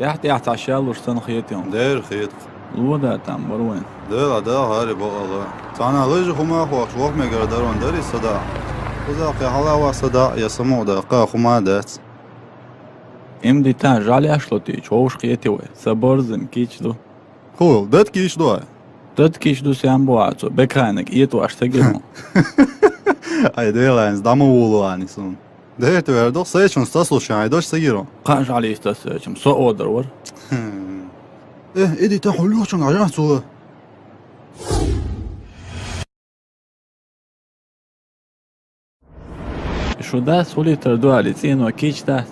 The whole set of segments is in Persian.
تحت عشان لورسان خيتهم دير خيط الوضع تام بروين ده هاري بقى تانا ليج خما خوش وقت مقدرون داري صداع وذاك حلا وصداع يسمو دقا خما دات امدي تان جالي اشلوتي چوش خيتي وي سبرزم كيچدو cool dat kies doa Tad kišdu sjam boaco, bekainek ietu aštagirmu. ay dēlēns damu ulānis un dēr tu ver doch sēč un saslušāja doš sagiro Kā žāli istasēčam, so odar var. edi ta hullošan ajan su Šo das uliter duali cieno kič das.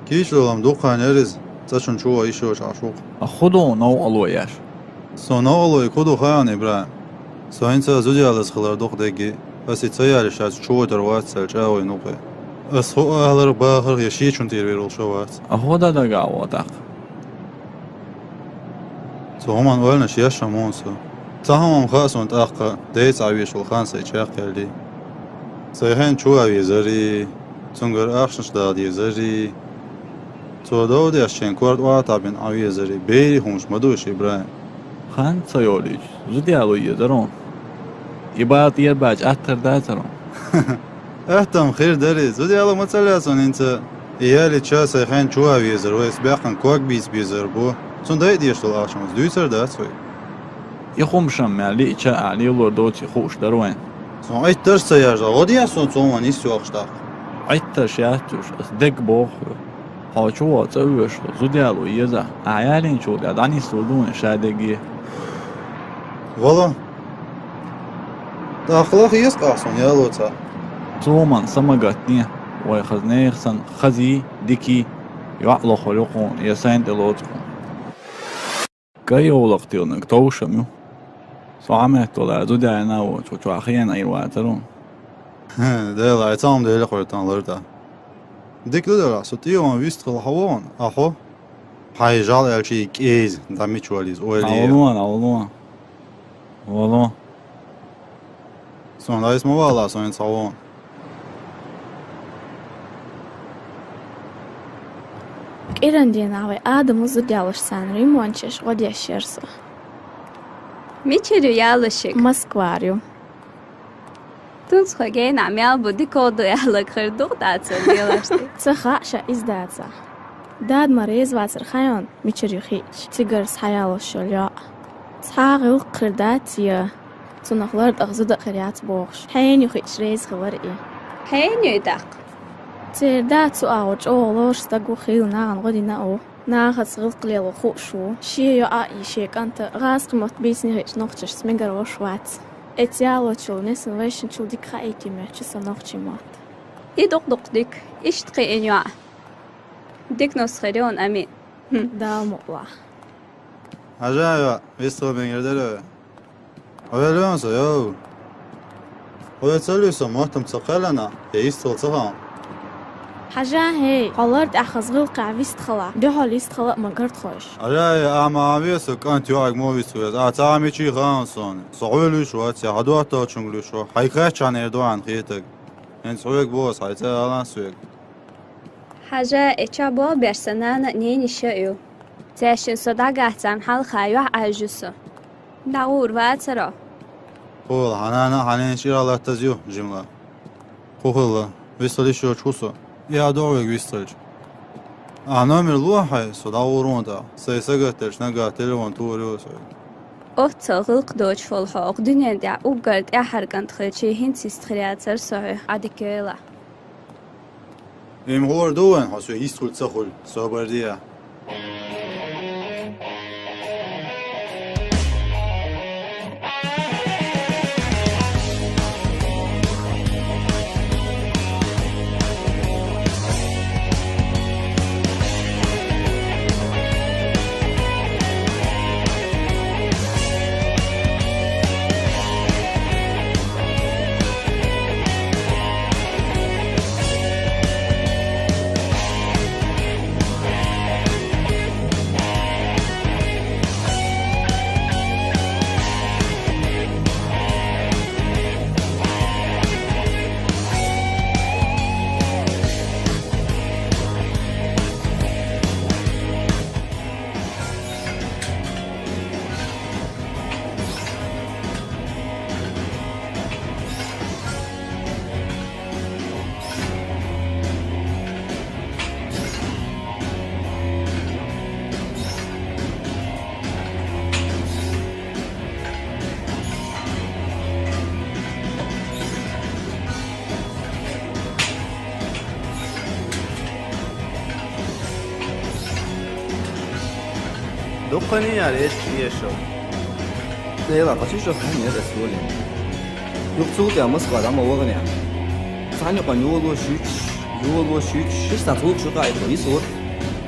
kies dolam duqan eriz taşun çuva işoş aşuq A khudu no aloyash. Sonra oluyor kudu hayan İbrahim. Soyunca züdyalas kılar dokdegi. Asi tsayar şaz çoğudur vat selca oynuqe. Asho ahlar bahar yaşı çun tirver ol şovat. A hoda da gawadak. Soğuman ölne şiyaş şamonsu. Tahamam khasun taqqa deyts aviş ol khan say çaq geldi. Sayhan çoğu avizari. Sungar axşış da diyazari. Çoğu da yaşen kort vat abin avizari. Beyri humuş maduş İbrahim. Khan sayolic, zudialo yedaron. İbayat yer bac attar dazaron. اهتم خير دري زودي الله ما تسلسون انت ايالي تشاسي خين شو هاويزر ويس باقن كوك بيز بيزر بو سون داي ديشتل آشمز دويسر دات سوي Yaxumşam məli içə ali lordoti xoş darwen. سون اي ترس سيارجا غودي سون سون نيسيو اخشتاق Ayttar şəhətüş, dek box. Haço tsövüş, zudialo yeza. Ayalin çol ya dani soldun şədəgi. والله تاخلاق يسقع سون يا لوتا Zoman samagatni. Way khazneyxsan khazi diki ya'lo khuluqun yasayn delotqun. Kayolaq tilnak tawshamyu. Soamet dolar zudiyana o çoçu axiyen aywatarun. ده لا تام ده لقرتان لردا ديك لدرا ستيو ما ويست الحوان اخو هاي جال الشي كيز دامي تشواليز اولي Avlun. Valla. سون لا اسمه والله سون صوان Irandienawe Adamu Zudjalošsan Rimončeš odješerso. میچری یالشک Moskvarju. تونس خواهی نمیال بودی کودو یالک خردوق دادسا دیلاشتی Cahaša izdāca. Dād mariz vācer hajon mičerju hič. Cigars hayalošoljo. Cāgi uqqirdācija. Cunaqlar dāgzuda qirjāts boğş. Hayin yuhič reiz xivar'i. هین یدق Tirdāt su auč oğlor stagu xil nāgan godina o. Nāgat sgil qlielu xuxu. Šie jo āi šiek anta gāsqimot bīsni hič noqčeš smigar oš vāc. Et jāločul nesan vaišin čul dik haiti mečisa noqčimot. یدق دق دیک اشتقی اینیا دیک نسخریون امین Dāl muqla. عجايبا ويستو من يردلو أولونسو يو ويتسلسو مهتم تقلنا يستو تقام حاجة هي قلرت أخذ قعبيست خلا دهول يستخلق ما قرت خوش عجاي أما عميسو كانت يوعك مويسو يز أتعامي چي غانسون صعولو شو أتيا هدو أتا چنگلو شو حيقاش چان اردوان خيتك این سويق بوس حيث ألان سويق حاجه اچا با برسنان نینی شیو تشن صدا گهتن حال خیوه عجوسو داور واترا قول حنانا حنين شير الله تزيو جملة قول ويستلي شو چوسو يا دوغيق ويستلج نومر لوحي صداورون دا سيساقتلش نقا تلوان توريو سويق اوتا غلق دوچ فالحاق دنیا دا او گرد احرگند خیچه هین سیستخریات سر سوه عدکیلا إم هور دوان حسو يستول تسخل صبردية دقني يا ريش يشو ديلا قشيشو خاني رسولين يقصود يا مسقط أما وغني ثاني قن يولو شيك شو تطوق شو قاعد يسور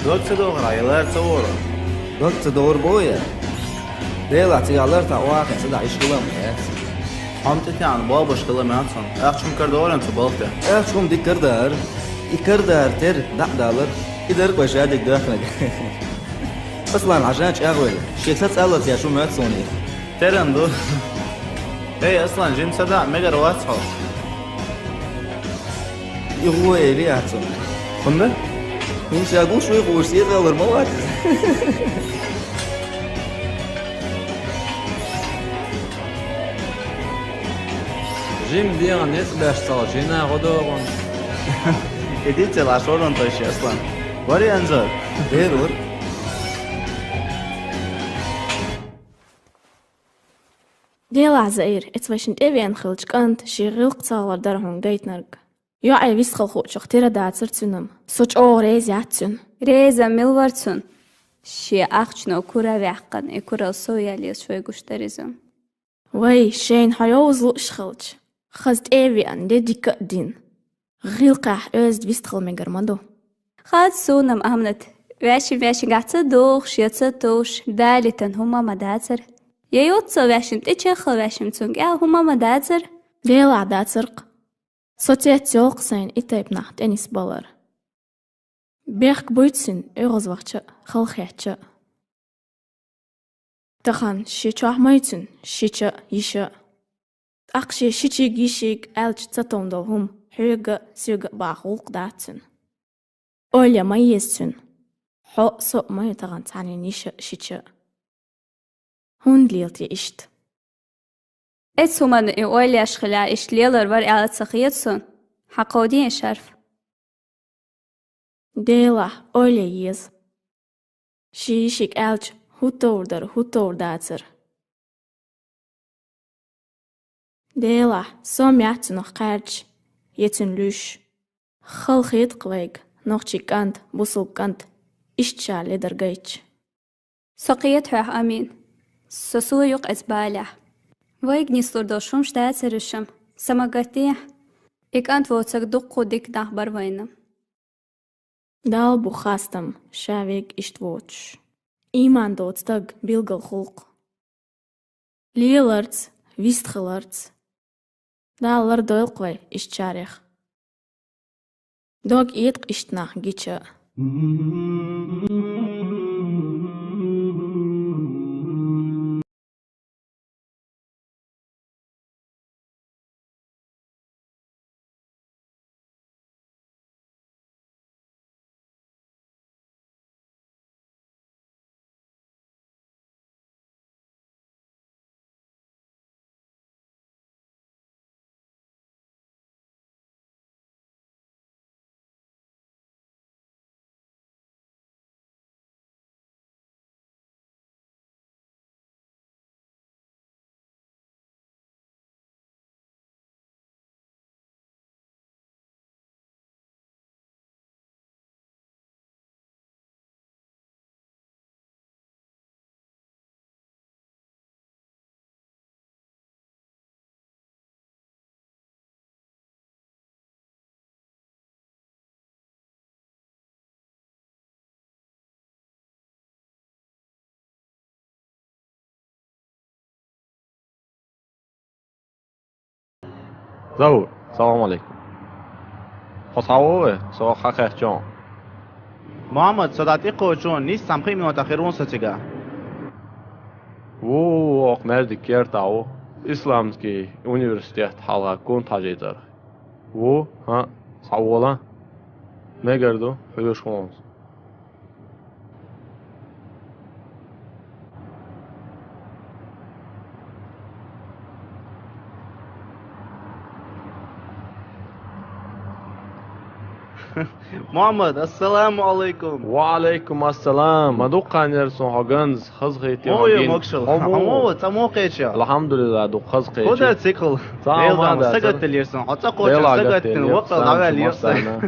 دوك تدور رايلر تصوره دوك تدور بويا ديلا تيالر تواقع سدا يشغلهم حمتتي عن بابا شغله ماتون اخشم كردور انت بالته شكم دي كردار يكردار تر دعدالر يدرك وشادك داخلك اصلا عشان اغول شيك تسالت يا شو ماتسوني ترندو اي اصلا جيم صدع ميجر واتسو يغوي لي احسن خنده من شاقو شوي قوسي غير مواد جيم ديان نسبة صاجينا غدوغن اديت العشور انت شي اصلا وري انزل ديرور ديلا زئير اتوشن ايفين خلج كانت شي غلق تصالر درهون جيتنرج يو اي ويسخل خوش اختيرا داتسر تسونم سوچ او ريز ياتسون ريزا ملورتسون شي اخشنو كورا ويحقن اكورا سويا ليس شوي قشتريزم وي شين حيوز لوش خلج خزت ايفين دي كدين غلقاح اوزد ويستخل ميجر مدو خاد سونم امنت واشي قاعدة دوخ شيتسا توش دالتن هما مداتر يوتسا واشم تيچخل واشم تونگ هما مداتر ديلا داتسرق سوتيت تيوق سين اتايب نحت انيس بالر بيخك بويتسن اغز وقتش خلخيتش تخان شيچوح ميتسن شيچ يش اقشي شيچيگ يشيگ الچ تاتوم دو هم حيوغ سيوغ باخوق داتسن اوليا ميزسن حو سو مي تغان تاني نيش شيچ هون ليلتي اشت اتس هما اوليا شخلا اشت ليلر ور اعلت سخيتسون حقودين شرف ديلا اوليا يز شيشيك الچ هوتور داتسر ديلا سوم ياتن نوخ قارج يتن لوش خلخيت قويق نوخشي كانت بوصل كانت اشتشا لدر جيتش سقيت حوح امين سسو يوق ازبالح ويق نيسلور دوشوم شتاتسرشم سماقاتيح اك انت ووتسك دقو ديك نحبر وينم دال بوخاستم شاويق اشتووتش إيمان دوتستغ بيلغل خلق ليلرتس ويستخلرتس دالر دويلقوي اشتشاريخ دوغ ايتق اشتنا جيتشا زور السلام عليكم خصاوه سو خخ جون محمد صداتي قوچون نیست سمخی متأخرون ستیگا و مرد کیرتاو اسلامский университет حلقه كون تاجيدر و ها سوالا مگردو حیوش خونس محمد السلام عليكم وعليكم السلام مدوقا نرسون هاگنز خزقيتي اوه مكشل همو تمو قيچا الحمد لله دو خزقيتي خدا تسيكل سلام سقط اليرسون حتى قوچا سقط الوقت الغالي يرسون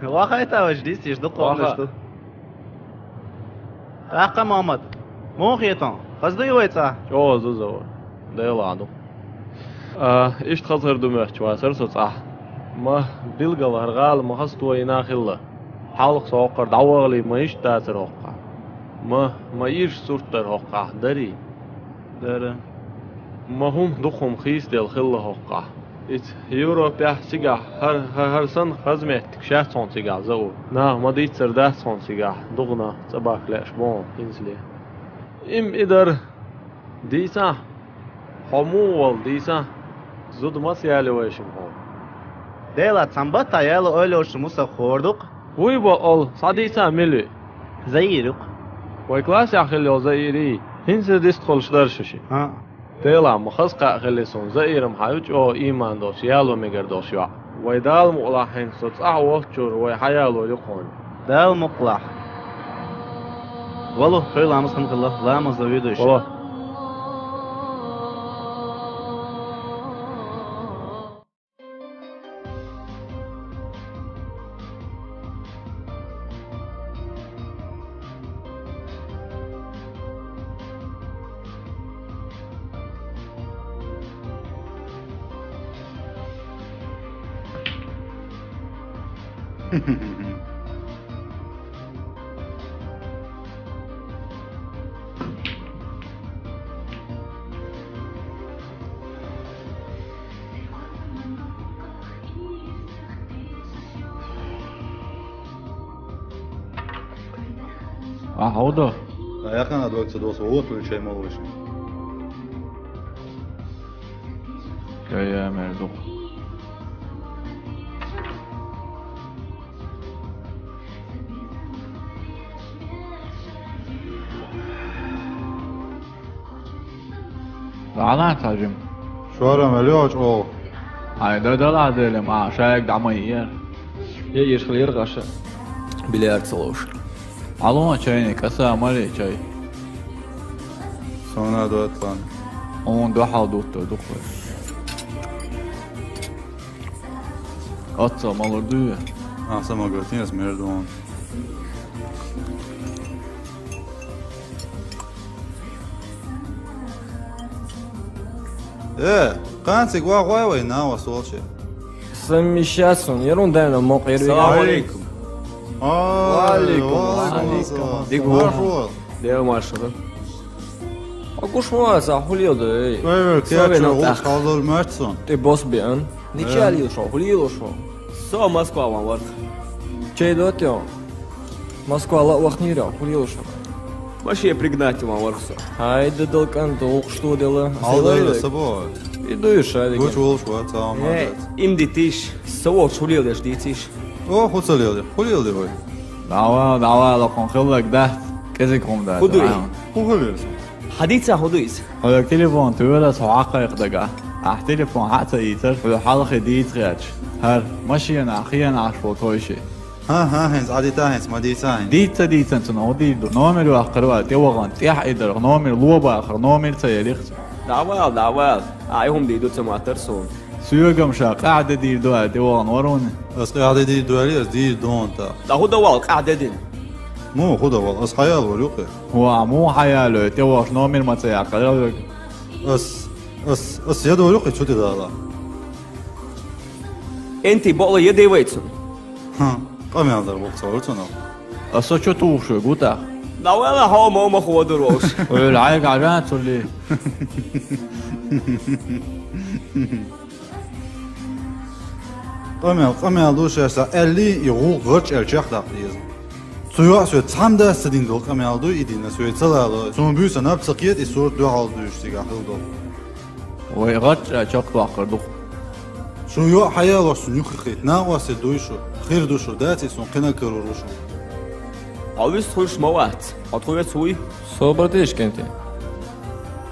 واخا تا وجديسيش دقوا نشتو اقا محمد مو خيطان قصدي ويتا جو زو ديلادو إيش خسر دمشق واسر صح ما بيلقى هرغال ما خستو يناخله حالق سوقر دعوالي ما إيش تأثير هقع ما إيش صورتر هقع دري در ما هم دخم خيس دل خله هقع إت يوروبيا سيجا هر سن خزمت شهر صن سيجا زو نه ما ديت سرده صن سيجا دغنا صباح ليش بون إنسلي إدر ديسا حمول ديسا زود ما سيالي ويشم هون ديلا سنبتا يلا öyle hoşumuza khorduk ويبا أول صديسا ملي زيرق ويكلاس يخلي وزيري هنسى ديست خلشدار ششي ها ديلا مخزقا خلي سون زيرم حيوج أو إيمان دوش يالو ميگر دوش يا ويدال مقلا هن صوت وقتشور ويحيالو يقون دال مقلح والله خيلامız hınqılıq lamız da video işi والله هودا Yakın advokatı da olsa olur mu şey mi olur? يا مردو لا تاجم Şu ara meliyor o. هاي ده دلم شايك دعمير يجيش خلير غاشا بليارد صلوش علوم çayını kasa mali çay Sonra da atlan. on daha doktor doktor atsa malurdu Sama götünüz Merdoğan. Канцик вагой на вас волчи. Замещаться, ерунда на мокрый. Салам алейкум. Маршал. Дел маршал. Акушма захулиоды. Кечер kaldır Mertson. Ты босс биан. Ничали шо, хулио шо. Со Москва вам вот. Чей дотё? Москва ла вахнира, хулио шо. Вообще пригнать вам вархсо. Haydi Dalkan doğuk что дела? Aldı sabah. Иду и шарик. Göç olmuş var tamam. Им детиш, совок шулил деш детиш. O хуцалıyordu. Хуliyordu bu. دعوة لكم خلك ده كذا كم ده خدوي. Хуliyorsun. حديثة حدويس. هذا تليفون تقول صعقة يقدقة تليفون حتى يتر في حلقة دي تغيرش هر ماشي أنا أخيرا عشرة كل شيء Ha hens adeta hens madita hens. ديتا تنو ديدو نومر وآخروات يوغان تيح إدر نومر لوبا آخر نومر تياليخ دعوال. أيهم ديدو تماترسون. سيوغم شا قاعدة دير دوات يوغان ورون Asqaade değil duvarı değil donta. ده هو دوال قاعدة دين. Mu xuda wal as hayal var yok. هو مو حياله يوغش نومر ما تيعقل As ya da yok çöte dağla. أنتي بقول يدي ويتسون. Ha. Kamyallar bok sorsun o. أصلا شو توشو قوتا دعوال هو ما هو دروش. العيق عجان تولي Kamyal duşarsa 50 yıl gırç erkek dağlıyız. Suya söyle tam da istediğin dol kamyal du idine söyle salalı. Sonra büyüse ne yapsak yet isort du hal düştü gahıl dol. ويغش شاق باقر دو Suya hayal olsun yukarı. Ne vası duyuşu. Khir duşu dati son kına kırıruşu. عاوز تخش موات. أطلع سوي. صبر تيش كنتي.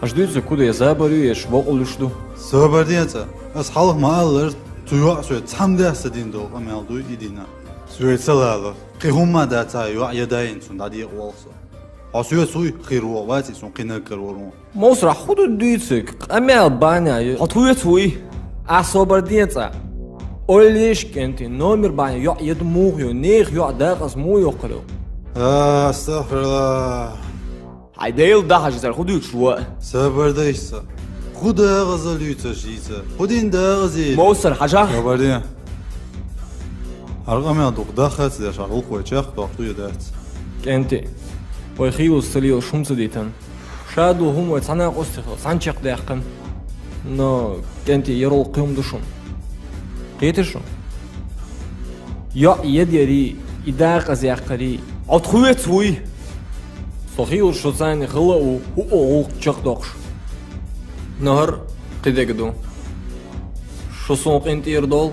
أجدوز كده يزابريو يشبق لشدو. Söber diyece. As halk mağalır. Suya söyle tam da istediğin dol kamyal du idine. Söyle salalı. Qihumma data yu yadayin son dadi olsa. Asıyor suy khir o vati son kına kırıruşu. مصر خودو ديتك. أما ألبانيا. أطلع سوي. أصبر ديتك. أوليش كنتي نومر بانيا يع يدموه يو نيخ يع داقس مو يقرو. Estağfurullah. هيديل ده هجزر خدوا شو سبرده إيسا خدا غزل يتشيسا خدين دا غزيل موصل حاجة سبرده أرقام يدوق داخت ده شغل خوي شاخ دوقتو يدات كنتي ويخيلو السليل شمس ديتن شادو هم ويتسانا قصتخل سانشق داقن نو كنتي يرول قيم دشون قيتشون يا يديري إداق أزياقري أتخويت سوي صخيل شو زاني خلقو هو أول شق دوقش نهر قيدقدو شو سوق انت يردول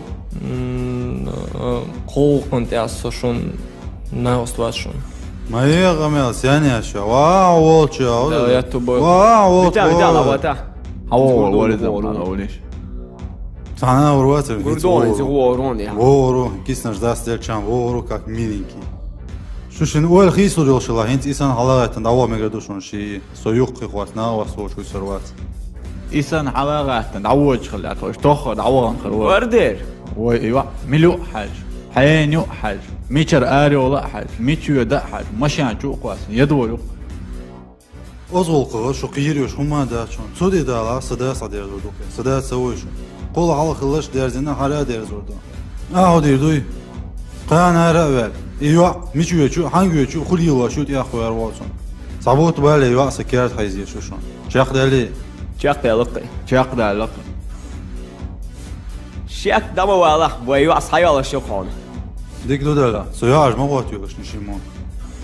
قول كنت أسوشون ناوستواشون ما هي غميس يعني أشيا واو والشيا لا يتوبو واو بتاع لواتا هو ولد أوليش تعنا ورواتر Гурдон زغوروني ورو كيسناش داس ديرчан ورو как миленький شوشن اول خيسو جوشلا هنت إنسان حلاقة دعوة مقدوشون شيء سويق خواتنا وصوش وسروات إنسان حلاقة دعوة خلات وش تأخر دعوة خروات وردير ويوا ملو حاج حينيو حاج ميشر آري ولا حاج ميشو يدا حاج مشان شو قاس يدورو أزول شو قيريوش هما داشون سودي دالا صدا صدير زودوك صدا سويشون قول على خلش ديرزنا حلا دير زودو دير دوي قانا رأول إيوا ميشو يشو حنجو يشو خلي الله شو تياخو يرواتون صابوت بالي إيوا سكرت حيزي شوشون شاق دالي شاق دلقي شاق دالك شاق دما والله ويوا صحيح على شو خان ديك دو دالا سياج ما واتيوش نشيمون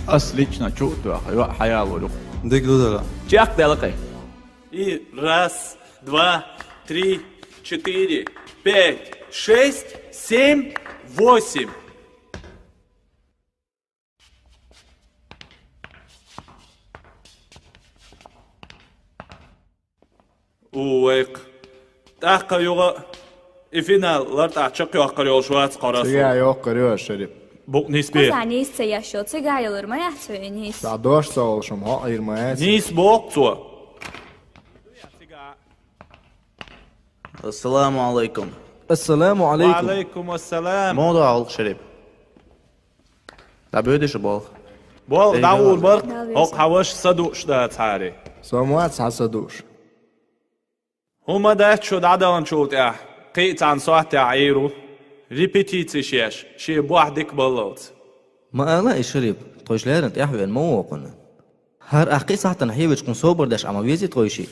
أصليشنا شو تأخ يوا حياة ولو ديك دو دالا شاق دلقي И раз, два, три, 4, 5, 6, 7, 8. Уйк. Таққа юғы финаллар тақчық юққар шуат қарасы. Сега yok görüyor Şerif. Бұл ниспе. Kuzani yaşıyor, sigayılır mı yaşıyor? Sadoş sağ olsun ha ayırmaya. Нис боқ цу. السلام عليكم السلام عليكم وعليكم السلام. موضوع علق شريب لا بيودش بال Бол даур барқ. Оқ хаваш саду шда цари. Samuat hasadoş. هما ده شو عدوان شوت قيت عن ساعة عيرو ريبيتيتي شي بوحدك بلوت ما ألا إشرب تويش لارن تأحوي الموقن هر أحقي صحة نحيبش كون صوبر داش أما ويزي تويشي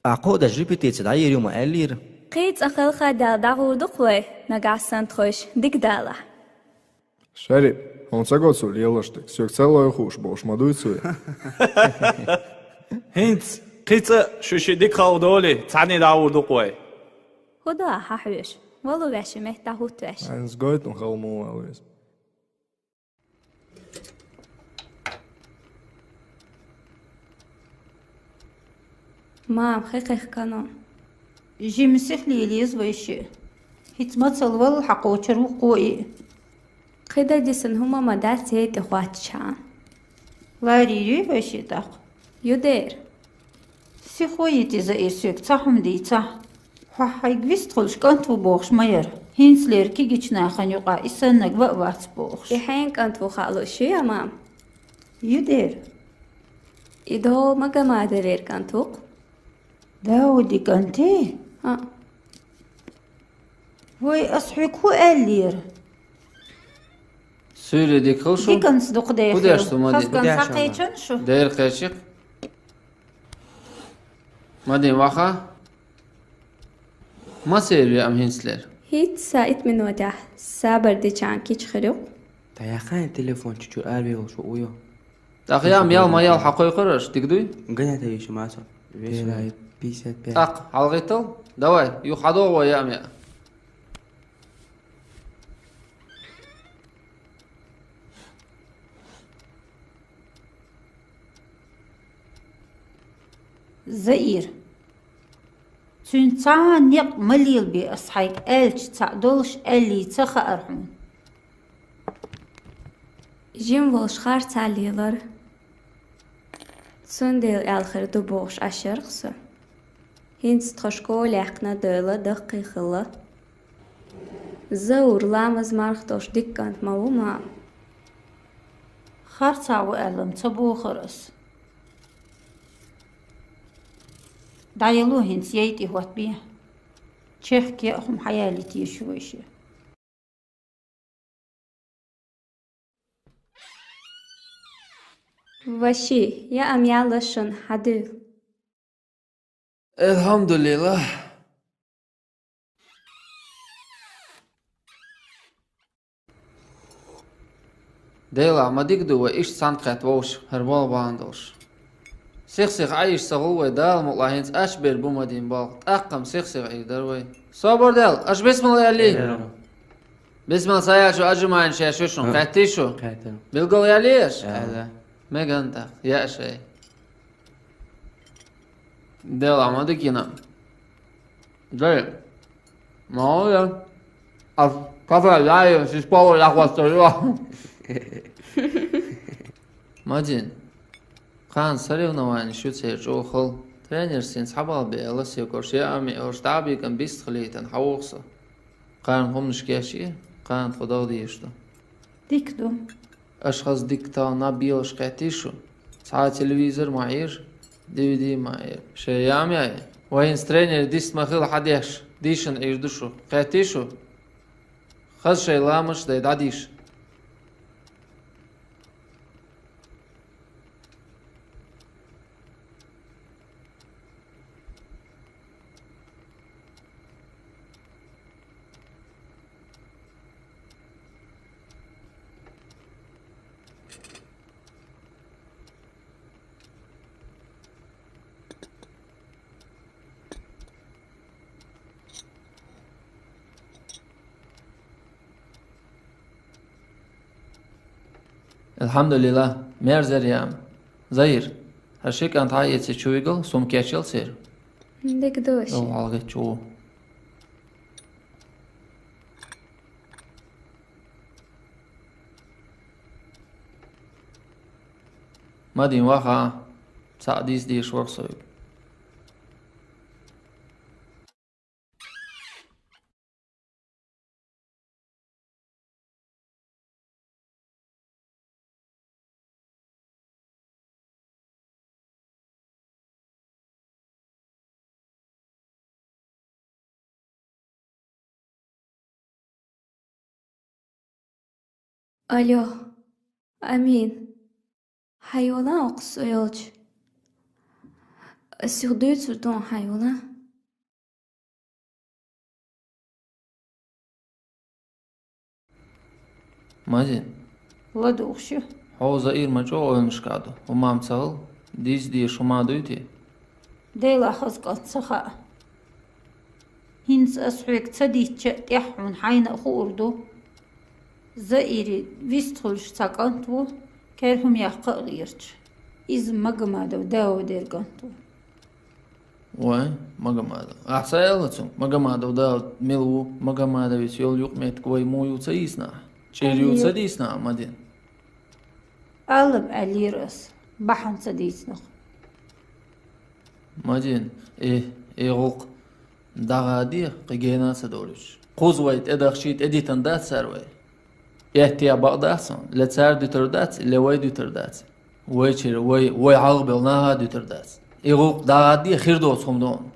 أقو داش ريبيتيتي دعير يوم ألير قيت أخل خدال دعور دقوي نقاسن تخوش ديك دالة Şerif. Он сагоцу лелашты. Сёк целую хуш бош мадуйцу. هنت قيت شو شي ديك خودولي تعني داور دقوي خدا ححوش والله باش مهتهوت باش Eins goit und halmo alles. مام خيخ كانون جيمسح ليليز ويشي هتمت الول حقوشر وقوي قيدا ديسن هما مدات سيد اخوات شان واريري ويشي داق يدير سيخويتي زي سيك تحم ديتا حاي قويستخلش كانتو بوخش ماير هينسلير كي جيشنا خانيوقا إسانك وقوات بوخش يحين كنت وخالو شو يا مام يدير إدو مقا ما درير كنتوق داودي كنتي ها وي أصحيك هو ألير Söyledik o şu. دي كنصدق داخل Bu dersi mi? خاص كان ساقيتشن شو Değer kaçık. Madem vaka. ما سيري أم هنسلر. هيت سايت من وداه سابر دي چان كيش خريق تايخان تليفون تشو أربي وشو ويو تقيام يال ما يال حقوي قرش تقدوي. قنا تيشو ماسو بيسات بيسات أق حلقيتل. دواي يخدو ويا ميا. زئير تنتان يق مليل بي أصحيك ألش تعدولش ألي تخا أرحون جيم والشخار تاليلر سندل الخير دبوش أشرقس هينس تخشكو لحقنا دولة دقيقة زور لامز مرختوش ديكانت ماو مام خارتا وألم تبو خرس دايلو هنس ييتي هوت بيه تشيخ كي أخم حيالتي شويشي وشي يا أم يالشن حدو الحمد لله ديلا ما ديقدو وإيش سانقات ووش هربال باندوش سيخ عايش سغوة دال مطلعينز أشبر بومدين بال أقم سيخ عيدروي صبر دال أش بسم الله يلي بسم الله سياشو أجمعين شاشوشن قاتيشو بالقول يليش ميغانتا يا شي ديلا ما ديكينا جاي ما هو يا كفر لايون سيسباو لاخوستريو ماجين خان соревнование شوتسير جوخل тренер سين صحابال بيلس يكورش يا أمي أو شتابي كان بيست خليتن حوقصة قان هم نشكاشي قان خدا ديشتو ديكدو أشخاص ديكتا نبيلش قاتيشو ساعة تلفزيون معير DVD معير شي يا أمي وين ترينر ديست مخيل حديش ديشن إيردوشو قاتيشو خاص شي لامش دايد عديش الحمد لله ميرزر يام زير هالشيك أنت عايز تشويقل سوم كاتشل سير ديك دوش أو عالقة شو ما دين واقع سعديس ديش ورصوي ألو أمين حيولا أقص يلج السيغدويت سلطان حيولا مازين لدوخشو هو زئير مجوع المشكادو وما متسغل ديش ديش وما دويتي ديلا خزقات سخاء هنس أسحوك تديتش تيحون حين أخو أردو زئيري ويستخلش ساقانتو كيرهم يحقق غيرتش إذ مقمادو داو ديرقانتو وين مقمادو أحسا يلتسو مقمادو داو ملو مقمادو يسيول يقميت كوي مويو تسيسنا چيريو تسديسنا مدين ألب أليرس بحن تسديسنا مدين إيه غوق داغادي قيجينا سدورش قوزويت إدخشيت إديتن دات ساروي يهتيا بقداسون لتسار دوتردات لوي دوتردات ويشير وي عقبلناها دوتردات إيغوق داغادي خير دوس خمدون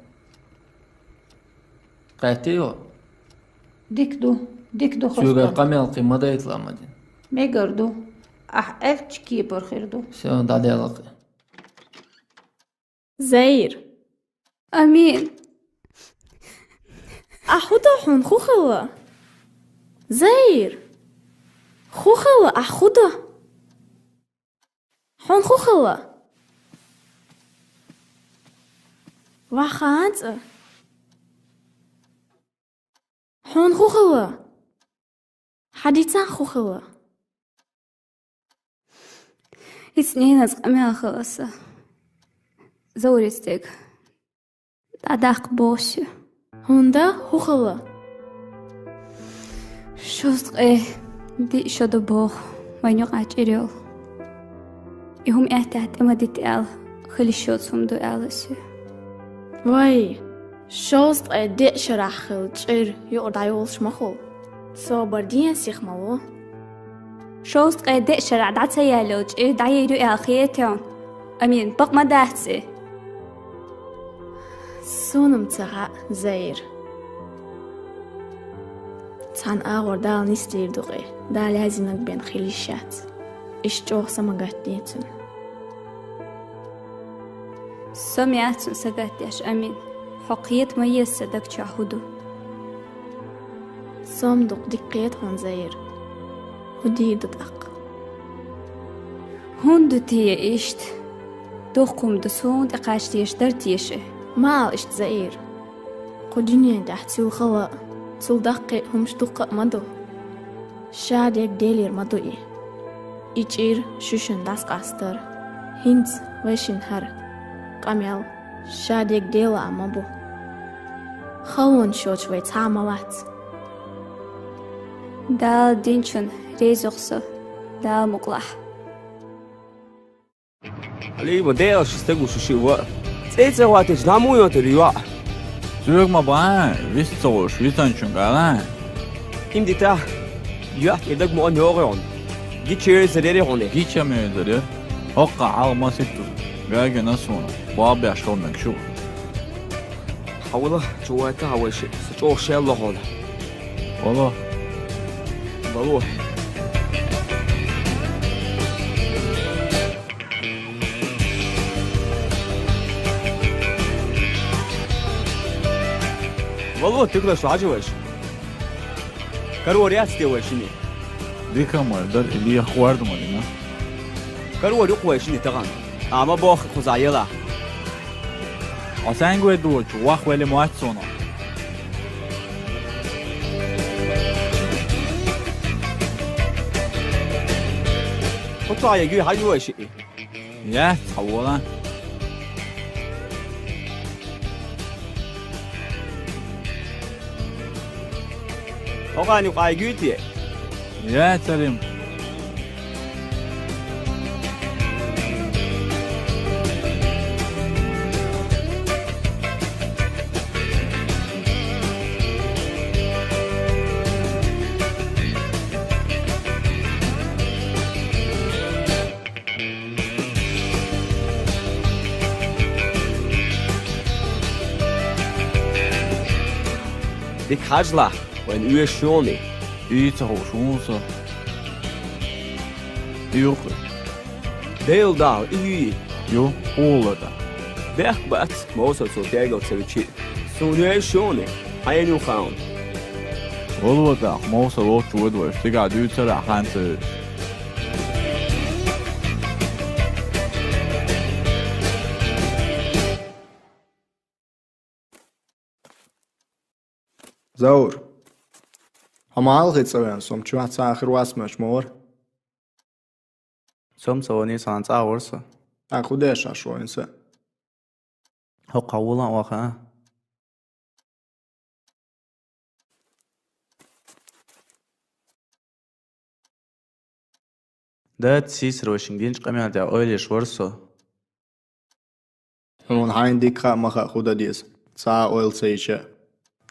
قاتيو ديكدو شوغا قميل قيمة يطلع مدين ميقردو أفتش كيبر خيردو سيون دادي لقي زير أمين أحودا حون خوخوا زير خوخوا أحودا حون خوخوا وخانت حون خوخوا حديثان خوخوا اثنين أزقمي خلاصة زوريستيك داداق بوش هوندا خوخوا شوزق دي شدو بوخ وينيق عجيريو يهم احتاعت اما دي تقال خلي شوزهم دو آلسي واي شوزق دي شرح خلجير يقرد عيولش مخول صابر ديان سيخ مالو شوزق دي شرع دعتا يالوج دعيرو آخيتون أمين بق ما داهتسي سونم تغا زير تان آغور دال نستير دوغي دال لازنك بين خليشات إش جوغ سمغاتيتن سمعت سقاتيش أمين حقيت ميز صدق شاهدو صمدق دقيت هون زير وديدت أق هون دوتي إشت دوخكم دسون تقاشتيش درتيشه مال إشت زير قدنيا تحتو خوا تل دقي همش دقق مدو شاد يك ديلير مدوئي إيجير شوشن داس قاستر هنت ويشن هر قميل شاد يك ديلا مبو خون شوش ويتعاملات دال دينشن ريزوخسو دال مقلح علي مدير شستقو شو تيتر واتش نامو يوتريوا زوج ما بان ويستوش ويتنشون قالان إم ديتا يوحك إدق مؤن يوغيون جيتشير زريري هوني جيتشا ميزري هقا على ما ستو قاقا نسونا بابي عشقون مكشو حوله جواتا هوشي سجوه شيء الله هون والله بروح والله تقدر شو عجوش كرو رياستي وشني ديكا مردر اللي خوارد مالينا كرو ريق وشني تغان أما باخ خزايلا عسانگو دوچ واخ ولی موات سونا قطع يجي عجوش يا تحولا أغاني قايجيتي يا سليم ديك حاجلة وين uur شوني iets hoogzoense Joke deel daar u jo olada weg bat mozo so tego tsuchi so ne shone ayenu khan olada mozo lo chudo stiga dytsara hanse Zaur. Hamal gitsaven som chuat akhir wasmash mor. Som soni sans hours. Akudesha shoinse. Ho qawla waxa. Dat sis roshing dinch qamel da oyle shworso. Hun hain dikha macha khuda dies. Sa oil seiche.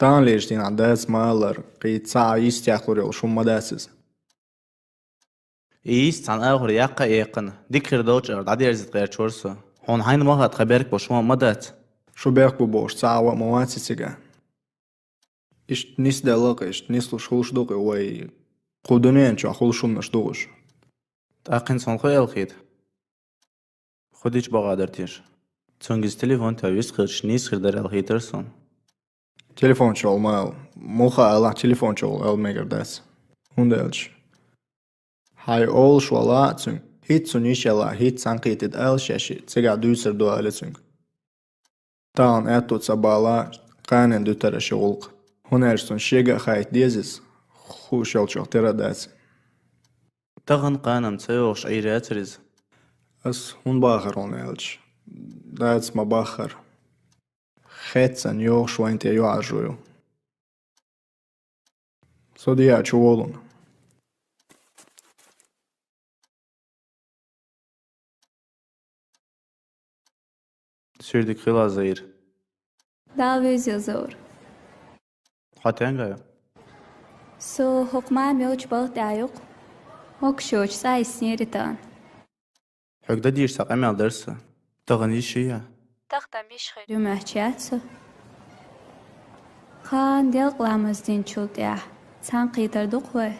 Tan leștin ades maler, qitsa istiaquril shummadasis. Is tan aghur yaqa yaqin. Dikir doch ardadir zitqer chorso. Hon hain maha tqaberk bo shuma madat. Shuberk bu bosh sa wa mawatisiga. Ish nis dalaq ish nislu shulsh duqi way qudunen cha khulshum nashdugush. Taqin son khoyal khid. Khudich baqadartish. Tsongis telefon tavis qirsh nis qirdar al khitarson. Telefon çalma, moha Allah telefon çal almegerdes. Hundelç. Hay ol şwala tsung. Hit sunishela hit sanqited el shashi. Tsega düser do aletsung. Tan etot sabala qanen dütara şulq. Hunerson shega khayt dezis. Khushal choqteradas. Taqan qanam tsayosh ayratriz. As hun baxar onelç. That's ma baxar. Hetsan jo švainte jo ažuju. Sodija čuvolun. Sürdik khila zayir. Davez yazor. Hatenga. So hokma myoch bal dayuq. Hok shoch sai sniritan. Hugda dir saqamel dersa. Taqan ishiya. Taqta mish khir yumahchatsa. خان ديل قلامز دين شلتيا سان قيتر دقوة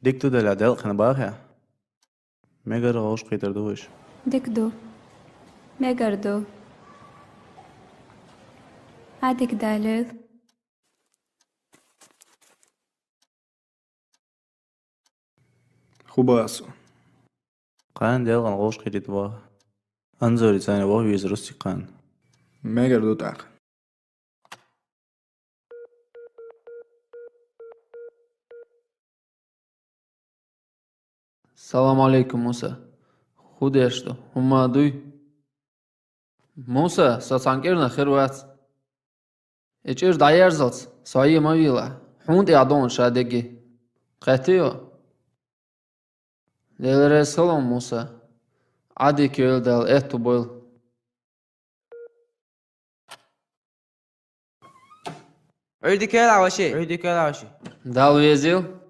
ديك تو دل دل خن باخيا مگر غوش قيتر دوش ديك دو مگر دو عادك دالل خوباسو قان دل غن غوش قيتر دوه انظري ثاني وهو يزرستي قان مگر دو تاق Салам алейкум, Муса. Худеешь что? Ума дуй. Муса, сацанкерна хервац. Эчер даярзалц, саи мавила. Хунд ядон шадеги. Qatio. Делере салам, Муса. Ади кёл дал эту был. عيدي كلا عوشي عيدي كلا عوشي Дал везил.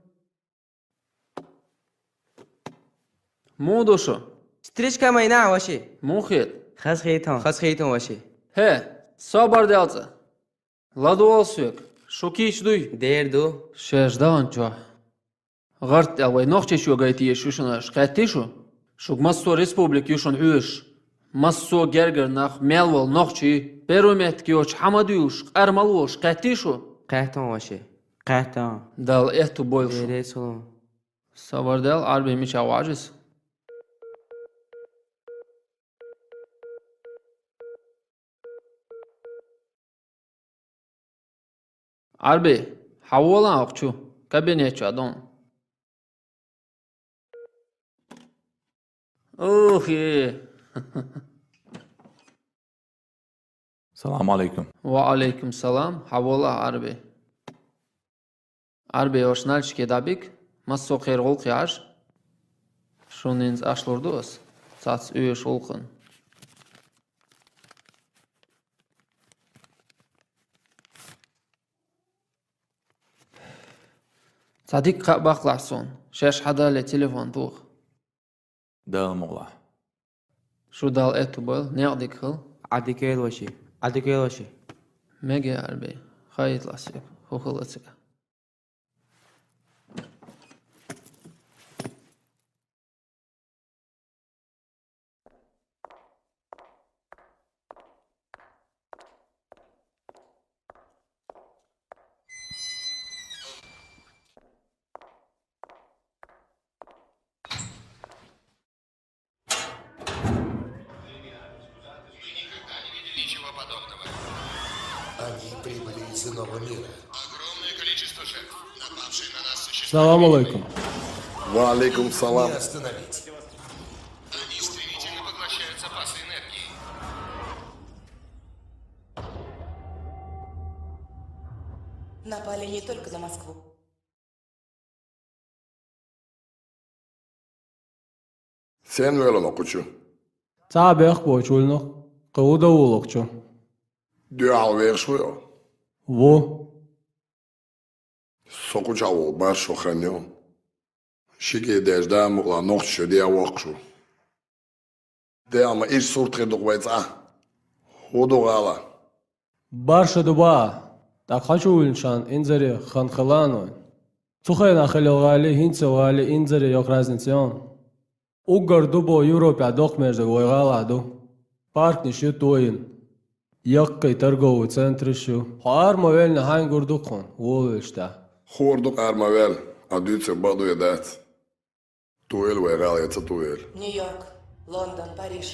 مو دوشو ستريشكا ماينا عوشي مو خير خاص خيتون وشي هي صبر دالزا لادو السوق شو كيش دوي دير دو شاش دان جا غرت اوي نوخشي شو غايتي شوشناش قاتي شو ماسو ريسبوبليك يوشن عوش ماسو جرجر ناخ ميلول نوخشي بيروميت كيوش حماديوش ارمالوش قاتي قاتون وشي قاتون دال اتو بويل دير سلام صبر دال عربي مش عواجز عربي حولا أخشو كابينيتشو أدون أوخي السلام عليكم وعليكم السلام حولا عربي عربي وشنالش كدابيك مسو خير غلقي عش شونينز أشلوردوس ساتس أوش غلقن صديق باقلعسون شاش حدا لي تليفون طوخ دال مغلا شو دال اتو بول نيعديك خل عادي كيل وشي ميجي عربي خايط لاسيب هو خلصك Салам алейкум. Ва алейкум салам. Остановить. Они стремительно поглощают запасы энергии. Напали не только на Москву. Sen velon okuchu. Tabeq bochulno. Qawda woloqchu. Dual vershvo. Wo. Sokuchawol barsho khanyo. Shige dejda mugla noqsho dia waqshu. De ama ish surtre duqwetsa. Hodo gala. Барша дуба. Так хочу иншан инзари ханхалано. Цухай нахалгали хинцвали инзари ёк разница. Угар дубо Европа дохмерзе гойгаладу. Парк нишю тоин. Яккай торговый центр шу. Хар мовел на хайн гурдукон. Волшта. Хorduk armavel. Adütse badu edat. Туэль вайралится туэль. Нью-Йорк, Лондон, Париж,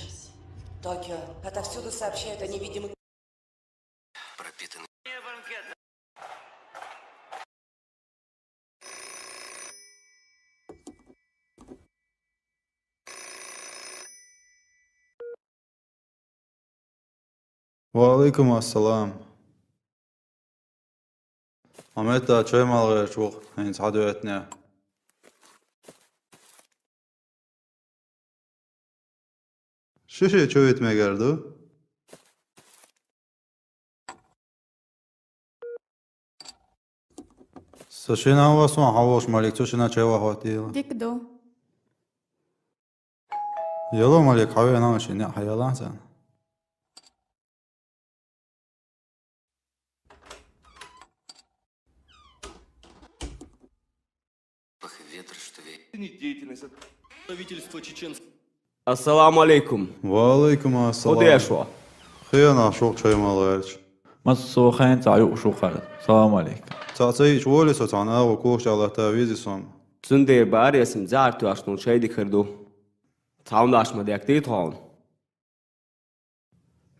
Токио. Отовсюду сообщают о невидимых... وعليكم السلام. عملتها شوي مالغير شوق هين صحدويتنا. شو شويت مقردو؟ سشينا هو اسمه حوش مالك تشينا شوي وحواتيلا. ديك دو يلا مالك حوي انا ماشي حيلا احسن. деятельность правительства чеченского. Ассаламу алейкум. وعليكم السلام. خذ يا شو. خيانا شوق شيء ما غيرش. مصو خين تعيق شو قال السلام عليكم. تعطي شوالي سوتان أو كوش على تعويزي صام. Zunde bari esim zartu ashton shaydi kırdu. Taun ashma dekti taun.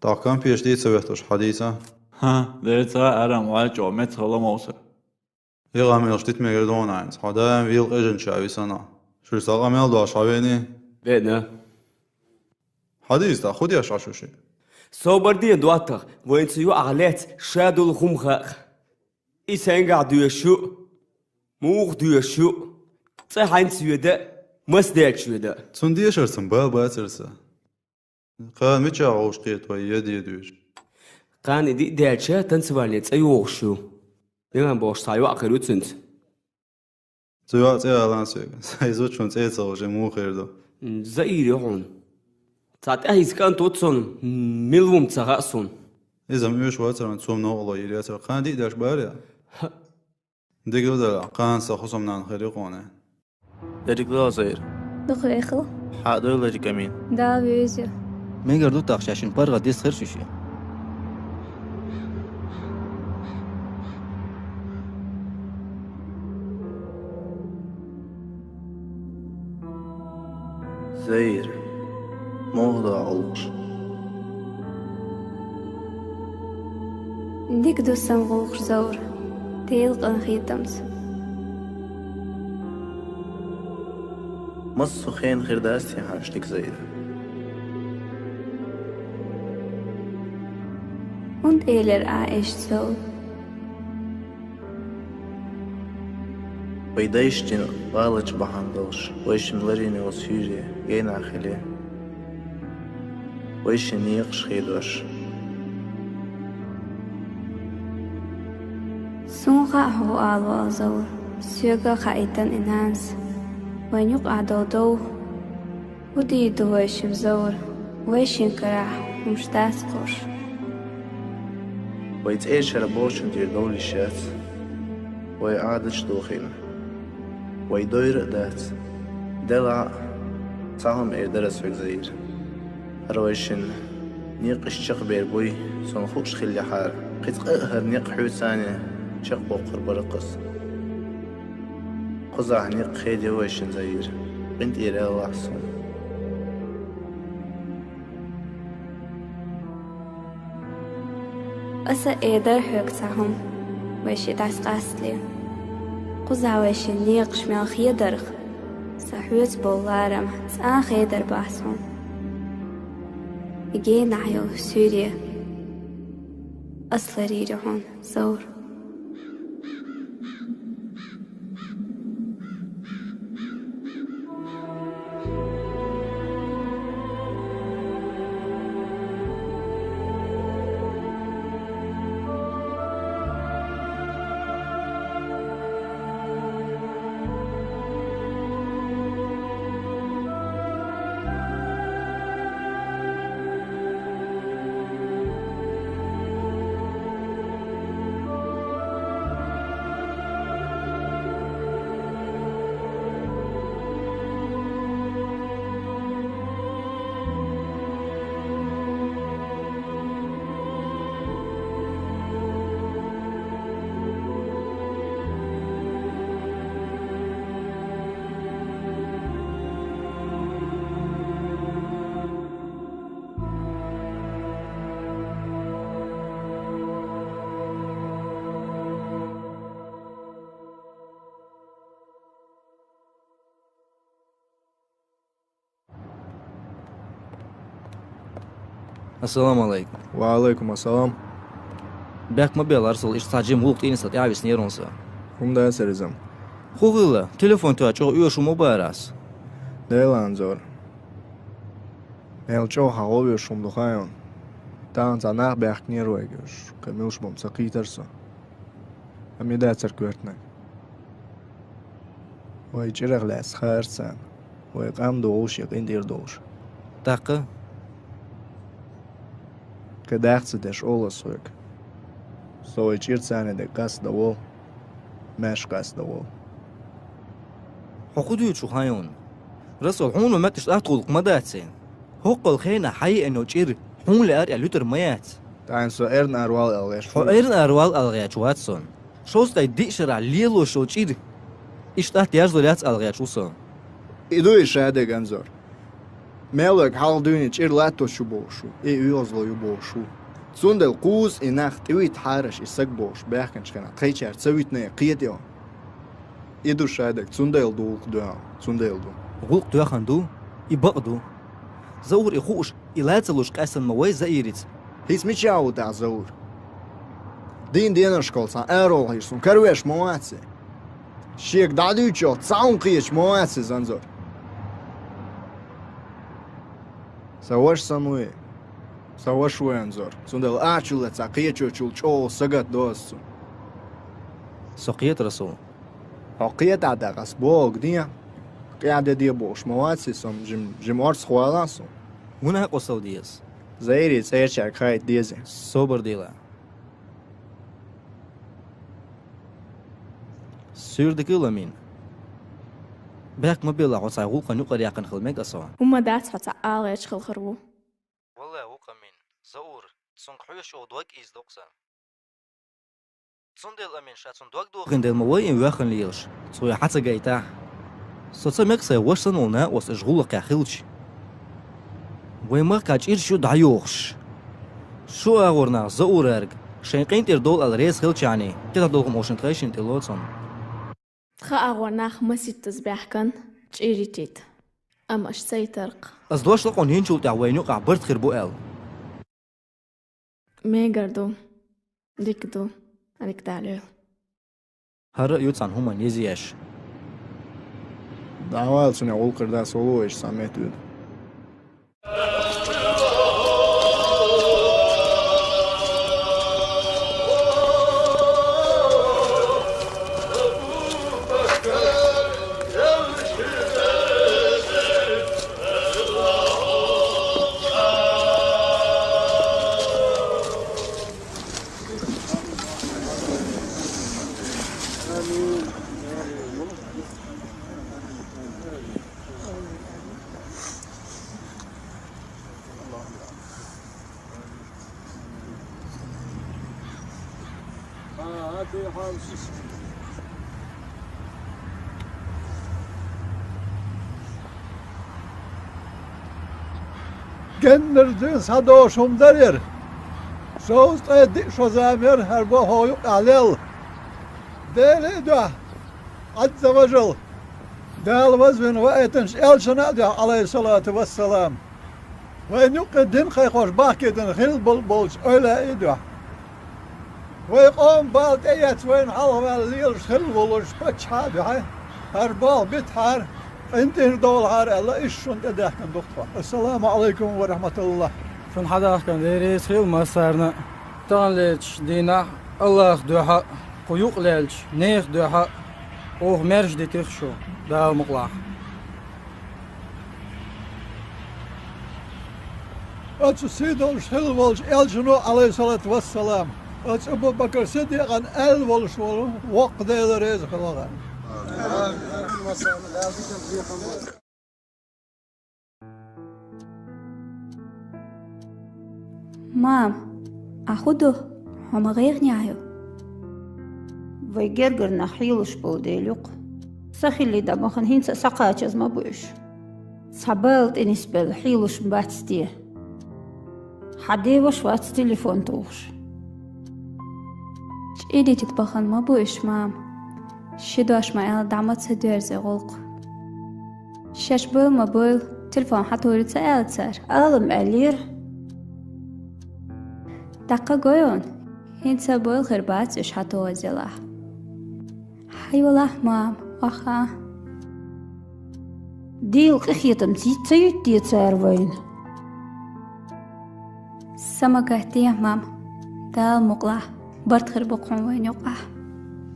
كم في جديد سويتوش حديثة؟ ها ديتا أرم واجع ومت خلا موسى. يلا من جديد ميردون عند هذا ويل إجن شعبي سنة. شو ساقا ميل دو شعبيني؟ بدنا. حديث ده خودي أشعر شيء. صوبردين دواتر وين سيو أغلات شادو الخمخاق. إسان قاعد يشو. موغ يشو. صحين سيو ده مسدك شو ده. تندي شرسم بابا ترسه. قان متى عوش قيت ويدي يدوش. قان دي دالشة تنسواليت أيوه شو. لمن باش سايو أقرأ تنت. سيوات يا لانسيك. سايزوت شون تيسا وجه مو خير ده. زاير يهون. تعت أهيز كان توتسون ملوم تغاسون. إذا ميوش واتر من توم نو الله يلياتر قان دي داش باريا. ديقو ده قان سخصم نان خيريقونه. ديك لا زير. دقيقة. حاضر لك أمين. دا بيزي. ميجر دو تاخشاشين برغا ديس خير شوشي. زير موضع علوش. ديك دو سمغوخ زور. تيلقن خيتمس. مصو خين خير داستي حاجتك زير. Und echt so. ويدايشتين غالج بحندوش ويشن لريني وسيري جينا خليه ويشن يقش خيدوش سونغا هو آلو أزور سيوغا خايتن إنانس وينيوق عدودو ودي دويش بزور ويشن كراح ومشتاس قوش ويتأيش ربوشن دير دولي شات ويقعدش دوخين ويدوير دات دلع صاهم إردرس في جزير رويشن نيق الشق بيربوي سنخوش خلي حار قيت أهر نيق حوساني شق بوقر برقص قزع نيق خيدي ويشن زير بنت إيرا وحسون أسا إيدر حوك صاهم ويشي داس قاسلي قزع ويشن نيق شمال خيدرخ سحوت بولارم تسان خيدر بحثهم يجين عيو سوريا أصل ريرهون زور السلام عليكم. وعليكم السلام. باك موبيل أرسل إشتاجم وقت إنسات يعبس نيرونسا. هم ده سرزم. خوغيلا تليفون تاعو يوشو موباراس. ديلان زور. ميلچو هاوي شوم دخايون. تان زناق باك نيرويجوش. كملش بمسقيترسا. أمي ده تركوتنا. ويجرغ لاس خارسان. ويقام دوش يقين دير دوش. تاقه كداخت دش أول سوق. سوي جير سنة ده قص دوول. ماش قص دوول. حقودي شو هايون رسول حون وما تشتغل مداتين حق الخينا حي إنه تشير حون لأري لتر ميات تعال سو إيرن أروال ألغاش إيرن أروال ألغاش واتسون شوز تاي دي شرع ليلو شو تشير إشتاح تياز ليات ألغاش وصون إدو إشادة جنزر مالك حال دوني تشير لاتو شو بوشو يوزلو يبوشو سوند القوس إناخ تويت حارش إسق بوش بيحكن شخنا قيتشار تسويتنا قيتيو إدو شادك سونديل دو قدوها سونديل دو غلق دو خندو يبقدو زور إخوش إلاتلوش قاسن موي زايريت هيس ميتشاو تاع زور دين دينا شكولسان أرول هيرسون كرويش مواتسي شيك دادوچو تساون قيش مواتسي زنزور سواش سنوي سواش وينزور سوندل آچول تاع قيچو چول سقط دوسو سقيت رسول حقيت عدا قصبوك ديا قاعدة دي بوش مواتسي سم جم أرس خوالاسو هنا قصو ديس زيري سيرشار خايت ديزي صبر ديلا سيردك لمين باك مبيلا عصا غوقا نقر يقن خلمك أصلا وما دات حتى آليش خلخرو والله غوقا مين زور تسونق حوش ودوك إز دوكسا تسوندل أمين شات سندوك دوغ غندل موين ويخن ليلش تسوي حتى جايتا صوتا مكسا وشسن ولنا وسجغولك يا خلش ويما كاجير شو دعيوخش شو أغورنا زور أرق شينقين تردول الرئيس خلش يعني كده دولهم أوشن تغيشن تلوتسون تخا أغورناخ مسيت تزباحكن تشيريتيت أماش سيترق أصدواش لقون هينشول تعوينو قعبرت خير بوئل ميقردو ديكدو أنك داليو هر يوتسان هما نيزياش دعوال سنة أولقر دا سولوش ساميتود Genlerden sadoşum derir. Soğuz eddik şu zamir her bu hoyuk alel. Deli de Azze ve Celle. Dal vazvin ve etin elçine de aleyhissalatu vesselam. Ve nukdin kaykoş bakidin hil bulbulç öyle idi. Ve qom bal deyet ve halvel lil hil bulç paçadı. Her bal bithar انت دول هار الله ايش شون تدحكم دكتور السلام عليكم ورحمه الله شون حداكم ديريس خيل مسارنا تانلش دينا الله دوحا قيوق لالش نيخ دوحا اوه مرج دي تخشو دا مقلاح اتش سيدول شل ولش الجنو عليه الصلاه والسلام اتش ابو بكر صديق ان ال ولش وقت دير رزق الله مام أخده هم غير نعيو ويجرجر نحيلش بوديلوق سخيلي دمخن هينس سقاچز ما بوش صبلت انسبل حيلش باتستي حدي وش وات تليفون توش إيدي تتبخن ما بوش مام شدواش ما إلا دعمت سدير زي غلق شاش بول ما بول تلفون حتى ورد سألت سار ألم ألير دقا قويون هين بول خربات إش حتى وزيلا حي والله مام وخا ديل قخيتم تيت دي تسار وين سما قهتيه مام دال مقلا برد خربقون وين يقع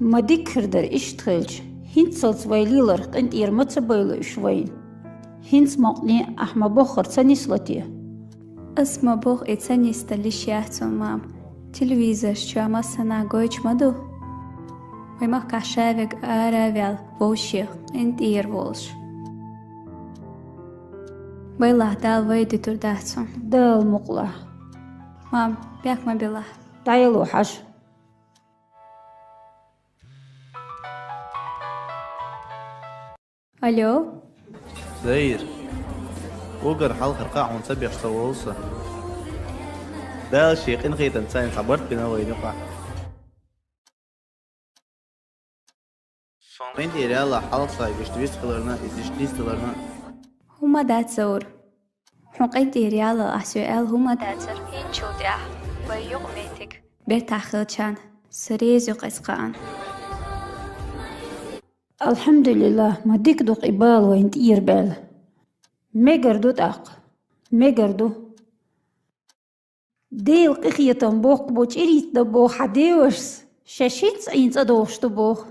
ما ديكر در إيش تخلش هنس صويليلر قنت إيرمت سبيلو شوين هنس مقلين أحمى بخر تنسلتي اسم بخ إتسنيست اللي شيحتون مام تلفزيون شاما سنا قويش مدو وما كشافك أراvel وشيخ انت يرولش والله دال ويدي ترداتون دال مقلة ما بياك ما بالله تعالوا حش ألو داير وقر حلقة قاع ونسبيح سووصة ده الشيخ إن غيت إنسان خبرت بنا وين يقع وين دي ريالا حلقة يشتريس خلرنا يشتريس خلرنا هما داتزور حقيقي ريالا أسؤال هما داتزور هين شو ديا ويوق ميتك بيرتاخلشان سريزيق إسقان الحمد لله ما ديك دوق إبال وين تير بال ميقردو تاق ميقردو ديل قخية تنبوق بوش إريت دبو حديوش شاشيت سعين صدوش دبوخ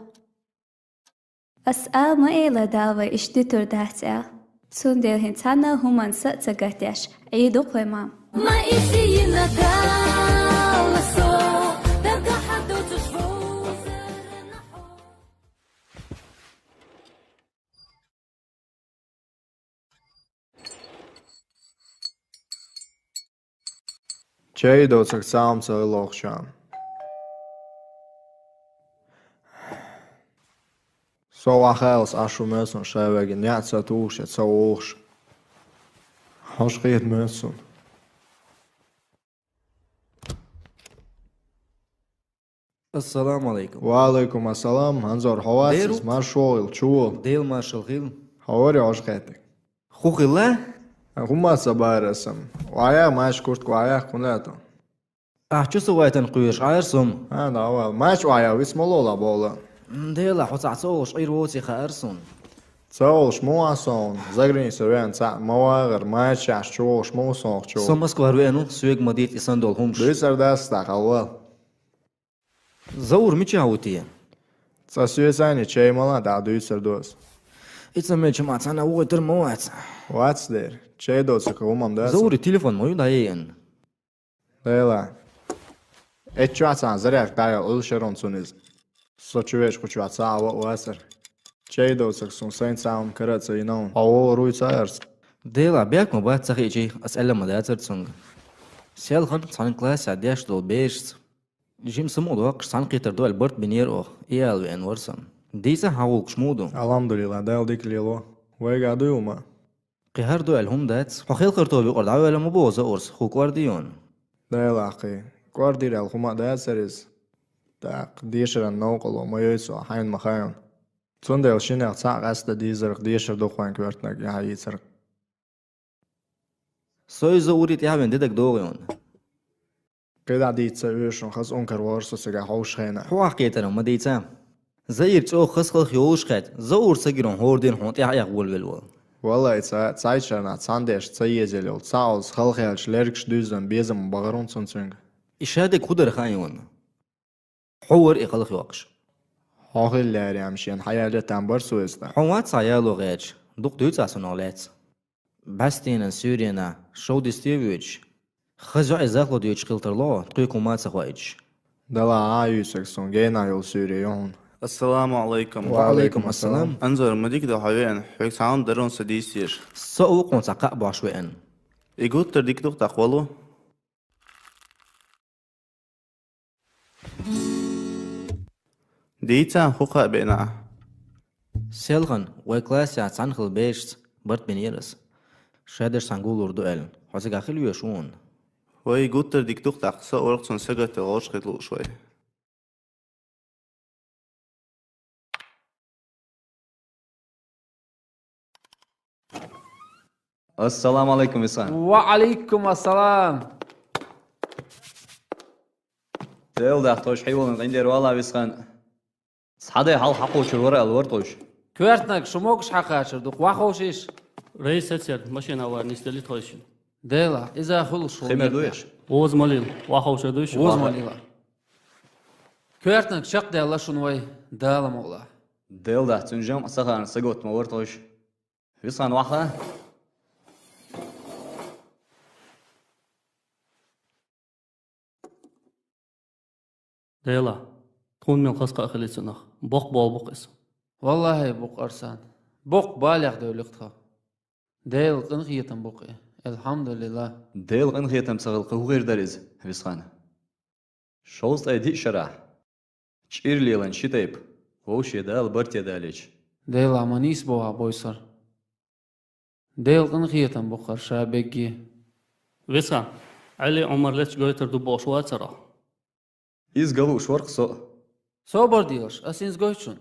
أسأل ما إيلا دالوي إشتتر داتزال سندل هنتانا همان ستسقاتيش عيدو قيمام ما إيشي ينادال لسو دقا حدو تشفو Čeidots ak sāms ar lokšām. Sova hēls ašu mēsun šēvēgi neatsāt ūši et savu ūši. Hoškiet mēsun. السلام عليكم. وعليكم السلام. هنزور حواسس مارشويل شول. ديل مارشال خيل. حواري عشقاتك. خوخي الله؟ هما صبارسم. وعيا ماش كورت وعيا كوناتو. شو سويتن قويش عيرسم؟ أنا أول ماش وعيا واسمه لولا بولا. ديلا حوصع صوش غير ووتي خارسون. صوش مواسون. زغرين سوين ساعة مواغر ماش عشوش موسون شو. سمسكو هروينو سويق مديت إساندول همش. بيسر داستاق أول. زور ميشي هاوتيه. ساسيوساني تشي مالا دا دويسر دوس. إتسميتش معتنا ووتر موات. What's there? Čei dotsaka umam dēs? زوري تليفون مويو دايين. Dēlā. Et čuacān zarják dājā ulšeron suniz. Sočuvieš kučuacā ava uasar. Čei dotsaka sun sainsā un karāca inaun. Avo ruica ērs. ديلا بياك مبات سخيجي أسأل مداتر تسونغ. سيال خان صان كلاس عدياش دول بيشت. جيم سمو دوق صان قيتر دول برت بنير أو إيال وين ورسن. ديسا هاوك شمودو. Alhamdulillah, dēl dik lielo. Vajagā dujumā. قهر دول هم دات. حخيل قرطو بيقرد عوالة مبوزة أورس خوك وارديون. Dēlā qī. Kvartīrē alhumā dēceris. Tak, diešaran nauqalo majoiso hain mahajon. Tsundēl šinēl cāk asta dīzarq diešar duqvain kvartnak jāhīcarq. سوي زوريت يعمل ديدك دوغيون. قيدا ديتسا ويشون خاص انكر ورسو سيقا حوش خينا. حوا حكيتنا وما ديتسا. زير تشو خسخل خيوش خيت. زور سجرون هوردين هونت يعقول بالول. والله цайчарна цандеш цаезелел цаус халхелш леркш дүзен безем багарун цунцунг. إشادك خدر خايون. حور إخلق يوقش. حاخل لاري امشين حيالة تنبر سويستا. حوات سايالو غيج. دوق دويتسا سنولات. باستينا سورينا شو ديستيويج. خزع إزاقلو ديوش خلترلو تقيكو مات سخوايج. دلا آيوسك سون جينا يول سوريون. السلام عليكم. وعليكم السلام. أنظر مديك دو حوين حيك سعام درون سديسير. سوق ونسقاء باشوين. إيقود ترديك دوق تقوالو. ديتا خوخا بينا. سيلغن ويكلاسيا تسانخل بيشت برت بنيرس. شادر سانقول أردوئل. حسيق أخيلو يشون. وإيقود ترديك دوق تقصى ورق سنسقة تغوش قتلو شوي. السلام عليكم إسان. وعليكم السلام. ديل داختوش حيوان عندي روالا بيسخان. صحادي حال حقوش الورق الورطوش. كوارتناك شموكش حقاشر دوق واخوشيش. رئيس هتسير ماشينا ونستلي تويشن. ديلا إذا خلص خيمة دويش. ووز ماليل واخوش دويش. ووز ماليلا. كوارتناك شق ديلا شنوي دالا مولا. ديل ده تنجم أسخان سقوط مورطوش. بيسخان واحدة. ديلا تكون من خاص قاخلي سنخ بوق بوق اسم والله بوق أرسان بوق بالغ دولقتها ديل قنخيتم بوق الحمد لله ديل انخيتم سغلق غير درز هبسخانه شوست ايدي شرح شير ليلان شتيب وش يدال برتي داليش ديل عمانيس بوها بويسر ديل قنخيتم بوق شابيجي ويسخان علي عمر ليش قويتر دو بوشوات سرا إز قالوا شورق سو برديوش أسينز قويتشون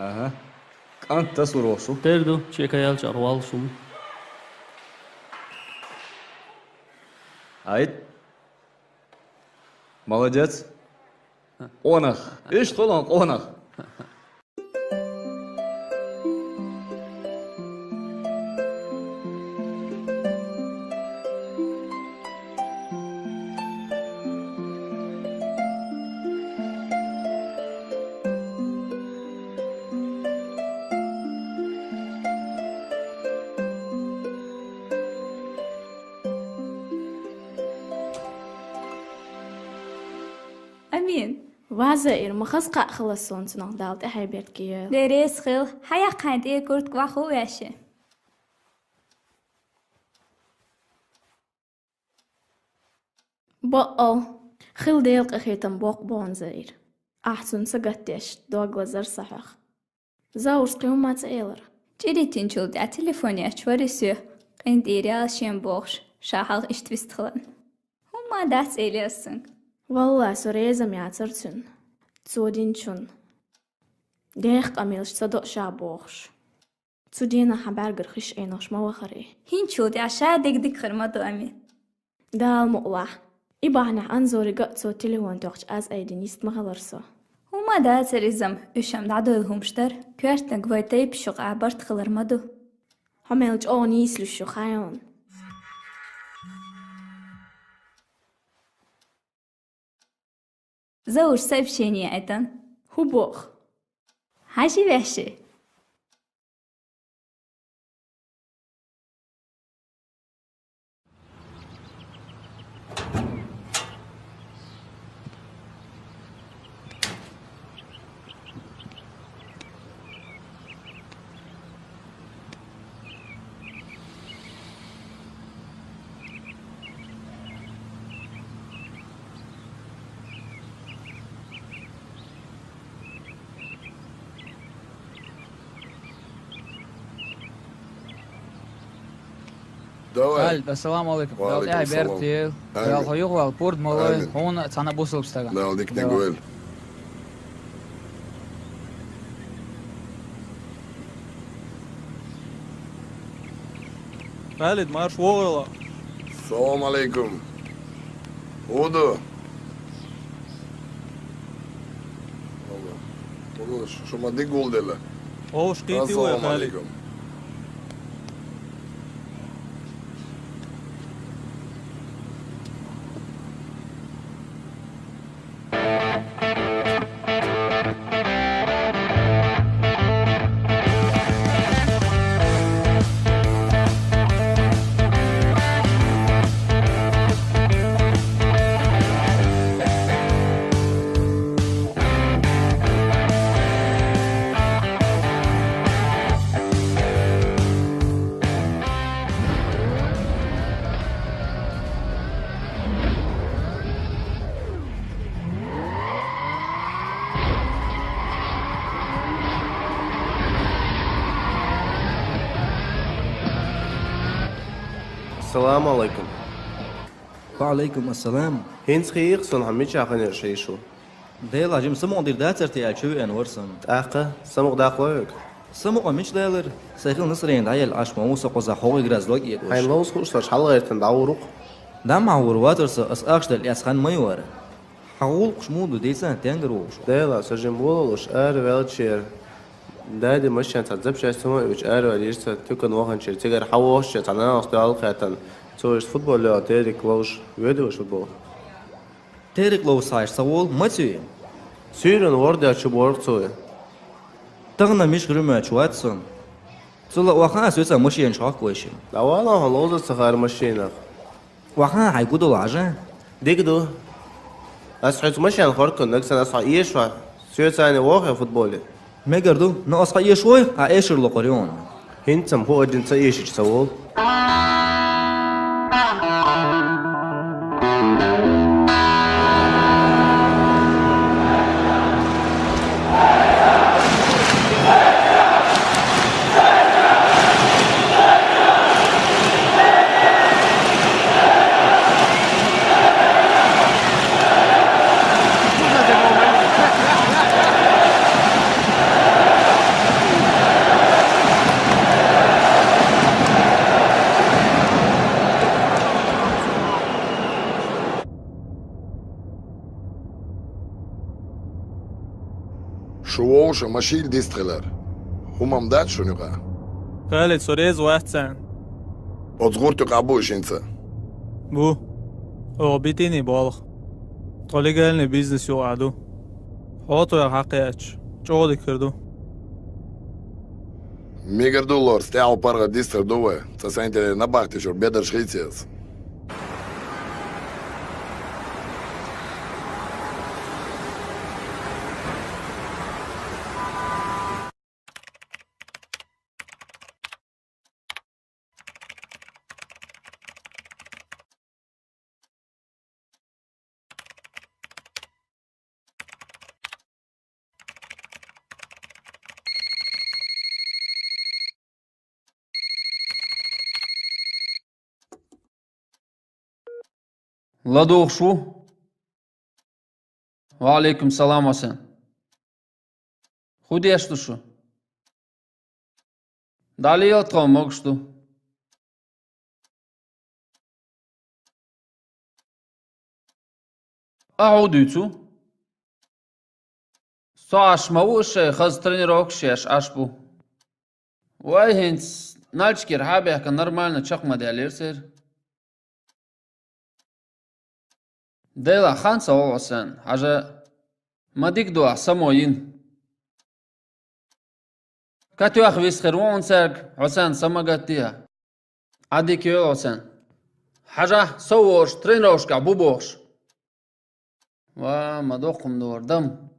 Aha. Kant تصور وشو تردو شيكا يالش أروال شوم عيد молодец онах إيش طلعت онах أمين وازائر مخصقة خلصون تنق دالت أحي بيرتكي دريس خيل حيا قاند إيه كورت كواخو واشي بقى خل ديلق أخيتم بوق بون زائر أحسن سقطيش دوغ وزر صحيح زاورس قيوم ما تأيلر جريتين جولد على تليفوني أشوريسيو قين ديري شين بوخش شاحل اشتويستخلن هما دات إليسن والله سوريزم يعترتن تسودين شون ديخ قميلش صدق شابوخش تسودينا حبارجر خش اينوش ما وخري هين جولد عشا ديك خرمدو أمين دال مقلح إباحنا أنزوري قطسو تليفون توقش أز أيدينيست مغلرسو هما دات ريزم إشام دعدو الهمشتر كوارتنا قويتاي بشوق عبرت خلرمدو هميلج أونيس لشو خايون زور سايب شيني أيضا هو بوخ هاشي باشي خالد السلام عليكم. وعليكم يا السلام. بيرتي يا خيوخ والبورد مالي هون أنا بوصل بستغل. لا ديك نقول خالد مارش والله السلام عليكم هودو والله شو ما دي قول دلا اوش قيتي ويا السلام خالد عليكم السلام عليكم. وعليكم السلام. هينس خير سن حميتش عقني شيشو. ديلا جيم سمو دير داترتي على شو انورسن. تاقة سمو داخلك. سمو مش دالر سيخل نصرين دايل عش موسى قزا حوي غرازلوك يدوش. هاي لوس خوش تاش حلقة تندعورق. دام عور واترس اس اخشدل ياسخان ميور. حول قشمودو ديسان تنجروش. ديلا سجن بولوش ويلتشير. دادي مش هتعذبش اسمه مش وليش تكون واحد شيء تقدر حوش تانا استعال خاتن توش فوتبول لا تيريك لوش ويدوش فوتبول تيريك لو سايش سوول ما تسوي سيرن ورد شو بورد سوي تغنى مش غير ما تشواتسون صلا وخان سويسا مشي نشاق ويشي لا والله هنوض الصغار مشينا وخان هيقودوا العجان ديكدو أصحيت مشي الخرق نكسن أصحى إيشوا سويسا أنا واقع فوتبولي ما قردو ناقص اي شوي عايش اللقريون هنتم هو جنس ايش تسوول شووش ماشيل ديستغلر هما مدات شنو قا خالد سوريز واحسن أزغورتك أبوش أنت بو او بيتيني بالغ طالي قالني بيزنس يوعدو حوطو يا حقيقتش جودي كردو ميجر دولار ستاعو بارغا ديستر دوه تساينتي نباغتي شو بيدر شخيتيز لدوغ شو وعليكم السلام وسن خودي اشتو شو دالي يلتقو موغشتو اعوديتو صاش موش خز тренировок شيش اشبو واي هنس نالشكير حابي هكا نورمально чакма داليرسير ديلا خانسا ووسن حاجة ما ديك دوا سموين كاتو اخويس خيرون سرق حسن سماقاتيها عديك يو حسن حاجة سووش ترينروش كعبوبوش وما دوقم دور دم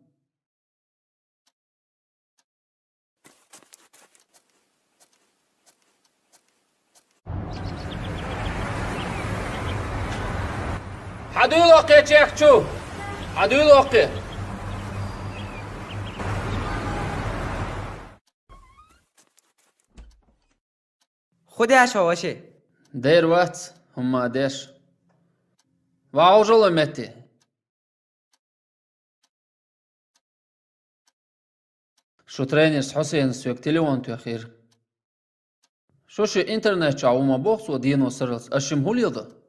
حدو يلوقي تشيخشو حدو يلوقي خودی اشواشه دير وقت هما ديش وعوجلو متي شو ترينرز حسين سويك تليفون تو اخير شو انترنت شاو ما بوخس ودينو سرلس اشم هوليضا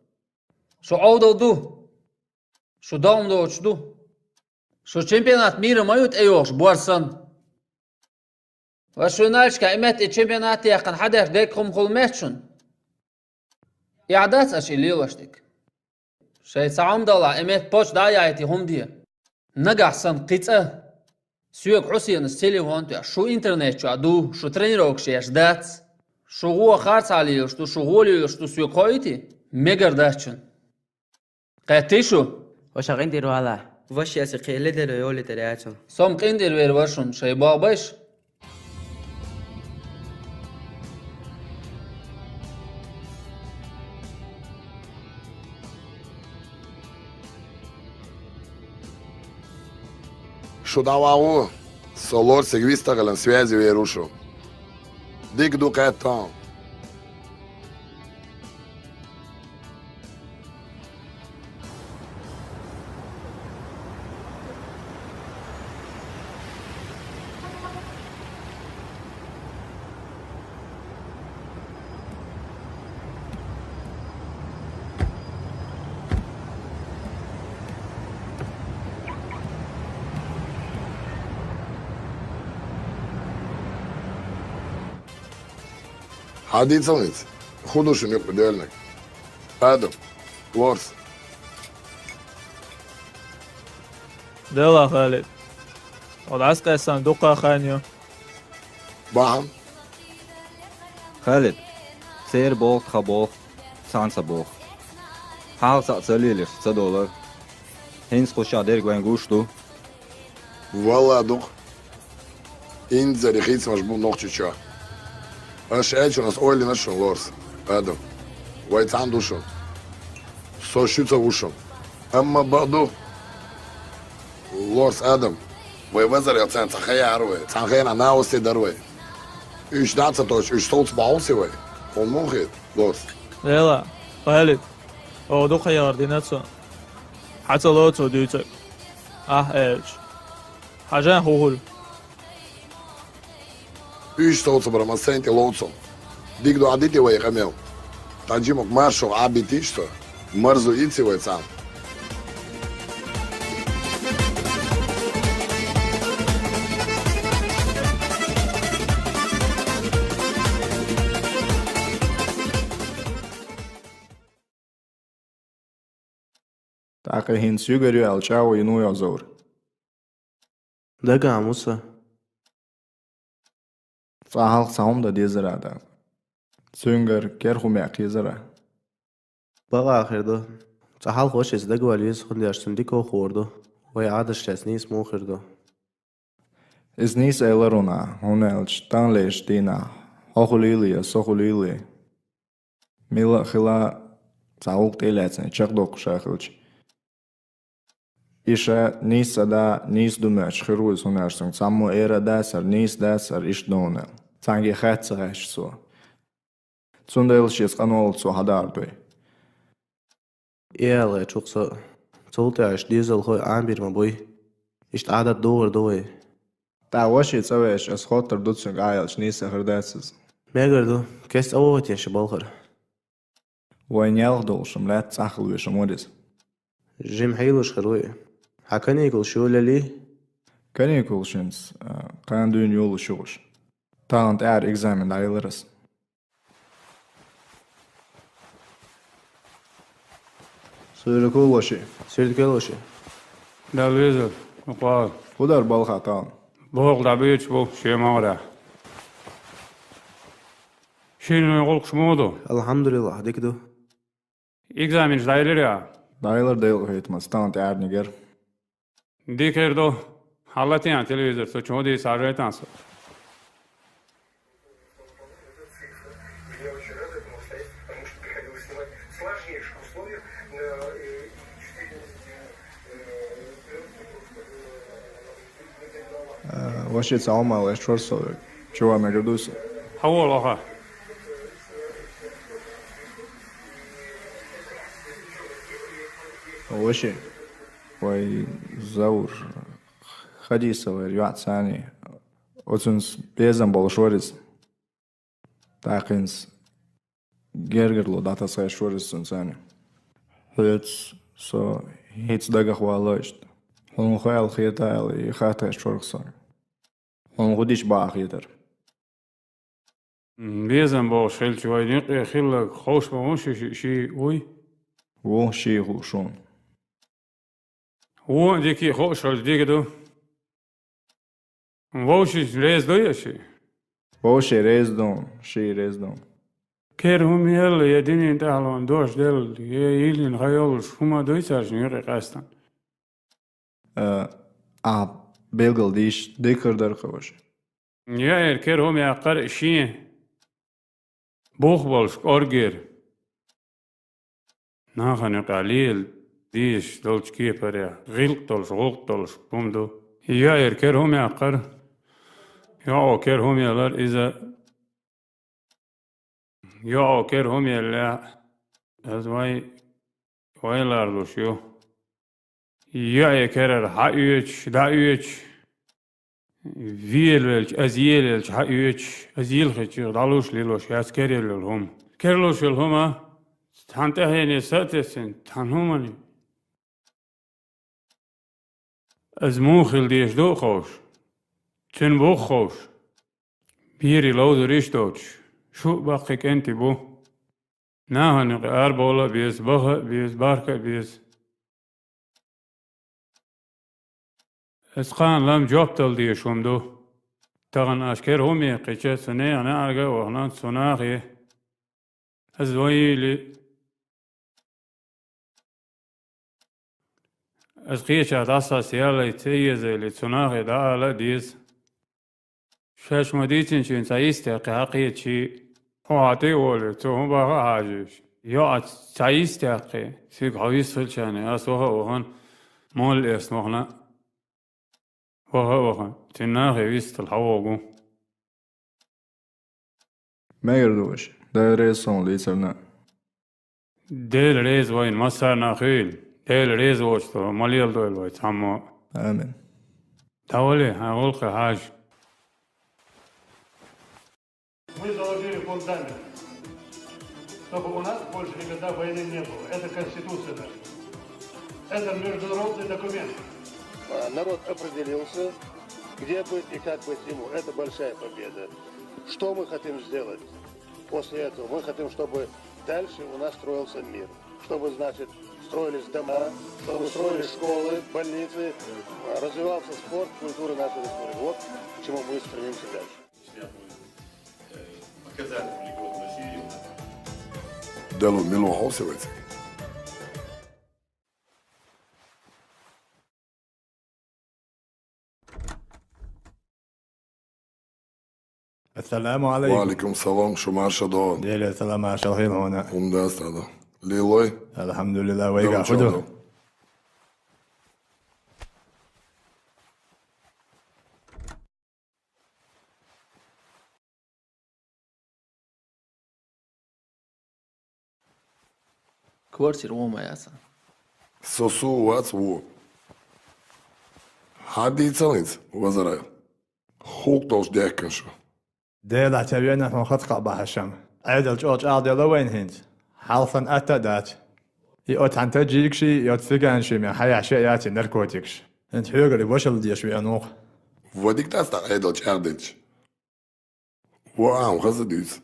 شو عودو دو شو داوم دوش دو شو чемпионат мира мают ايوش بورسن وشو نالشكا امت الشامبيونات يقن حداش ديكهم خل ماتشون اعداد اشي ليلوشتك شي سعام دالا امت بوش دايايتي هم دي نقحسن قيتة سيوك حسين التليفون تو شو انترنت شو ادو شو тренировок شيش دات شو هو خارц عليه شو شغولي شو سيوك هايتي ميجر داتشن قاتيشو وش غنديرو هلا وش يا سقي لدر يولي ترياتون سوم قندير وير ورشون شي بابش شو دعوة سولور سيجويستا غلن سوازي ويروشو ديك دو قاتان حديد صمت خدوا شنو بدالك ادم ورث دلا خالد والعسكر صندوق خانيو Bahan. Khalid, seer boog, gaboog, sansa boog. Haal sa zalilir, $1. Hens koşa der gwen gushtu. Valla doch. In zeri hitz mach bu noch chicha. Аш эчо нас ойли нашон лорс. Адам. Вай цан душон. Со шуца ушон. Амма баду. Лорс Адам. Вай вазар я цан цахая арве. Цан хена на осте дарве. Üç daца точ, üç stolz bausi vay. On mohit, lors. يلا خالد هو دو خيار دي نتسو حتى لو توديتك ايش حاجة هول Üç stolz brama senti lotso. Dig do aditi vay kamel. Tanjimok maršo abiti što. Mrzo ici vay cam. Так и хин сюгерю алчао и нуя зор. Daga Musa. Сахал саум да дезерада. Sünger kerhumya kizera. Baga akhirdo. Sahal خوش از دگو الیس خوندی اشتندی کو خوردو. وی عادش تس نیس مو خردو. Es nis elaruna, hunelč, tanleš tina, hohulilija, sohulilija. Mila hila sauk telecen, čakdok šahilč. Iša nis sada nis dumeč, hiruis hunelštung, samu era desar, nis desar, ish donel. Tangi hetsa hesh so. Цунделшис канолцу хадардой. Иэлэ чукса цолтяш дизел хой амбир мабой. Ишт адат доор дой. Та ваши цавеш as хотер дутсунг аялч ниса хардасыз. Мегарду, кес авотин шибалхар. Вайнял долшим лет цахлуеш модис. Жим хейлуш харуй. Хакани гол шулали. Кани гулшинс кандун yolu şuş. Tant er examen ayılırız. Sürükoloşi. Sürükoloşi. Dalvizor, uqal. Xudar balxatan. Boğ dabiç bu şemara. Şinu qolqşmodu. Alhamdulillah, dikdu. Examen dayılır ya. Dayılır değil hitmas tant er niger. Dikerdo. Halatiyan televizor soçmodi sarretansı. Ваши цаумал эшорсо. Чува мегадус. Хаволаха. Ваши. Вай заур. Хадисова рюатсани. Оцунс безам болшорис. Такинс гергерло датасай шорис сунсани. Хец со хец дагахвалашт. Он خیال خیتال خاطر شرخسان. Он خودش با خیتر. بیزن با شل چوای نیق خیل خوش با اون شی وی. و شی خوشون. و دیکی خوش هل دیگه دو. ووشش ریز دوی شی. ووش ریز دون شی ریز دون. کر هم یل یدینی انتحالان دوش دل یه ایلین خیالش هما دوی سرش نیق قستن. belgel diş dikerder kavaş. Ya erker hom ya qar şi. Boğ bolş orger. Naxane qalil diş dolçki parya. Gilq dolş bumdu. Ya erker hom ya qar. Ya oker hom yalar iza. Ya oker hom yalla. Az vaylar doşuyor. Ja, kerer da üç. Vielvelç, aziyelç, ha üç. Aziyelç, daluş liloş, yas kerelol hom. Kerloş hom ha. Tante hene satesin, tanhomani. Az mukhil diş do khoş. Ten bo khoş. Biri loder iş doç. Şu bakik enti bu. Nahani arbola biz baha biz barka biz. اسقان لام جواب تل دیه شوم دو تغن أشكر همي قيشة سنة أنا أرجع وهنا سناخي أزويلي أزقيشة داسا سيالي تيزي لسناخي دالا ديز شاش مديتين شين سايستي قاقية شي هو عطي ولي توهم بها عاجيش يو سايستي قي سيق حويس فلشاني أسوها وهن مول اسمهنا وهن تناخي ويست الحوغو Megardoši, dēļ reizes un līdz ar nē. ديل ريز وين مسار ناخيل ديل ريز وشتو مليل دول وين تامو آمين. تاولي هقولك حاج Мы заложили фундамент, чтобы у нас больше никогда войны не было. Это Конституция наша. Это международный документ. Народ определился, где быть и как быть ему. Это большая победа. Что мы хотим сделать после этого? Мы хотим, чтобы дальше у нас строился мир. Чтобы, значит, строились дома, чтобы строились школы, больницы, развивался спорт, культура нашей республики. Вот к чему мы стремимся дальше. Delo Milo Hausevic. السلام عليكم. وعليكم السلام شو ماشي دون؟ ديلي السلام ماشي الخير هنا. ممتاز هذا. ليلوي؟ الحمد لله ويقع حدو. Kvartir olmayasa. Sosu what's wo? Hadi tsalins, wazara. Hoktos dekkenšu. ديلا تبينا من خطقة بحشم. عيدل جورج عادي لوين هنت. حالفن أتدات. يقط عن تجيكشي يقط فيجانشي من حياة شيئاتي نركوتيكش. انت حيوغري وشل ديش بيانوخ. Vodik tasta عيدل جارديش. وعام غزديس.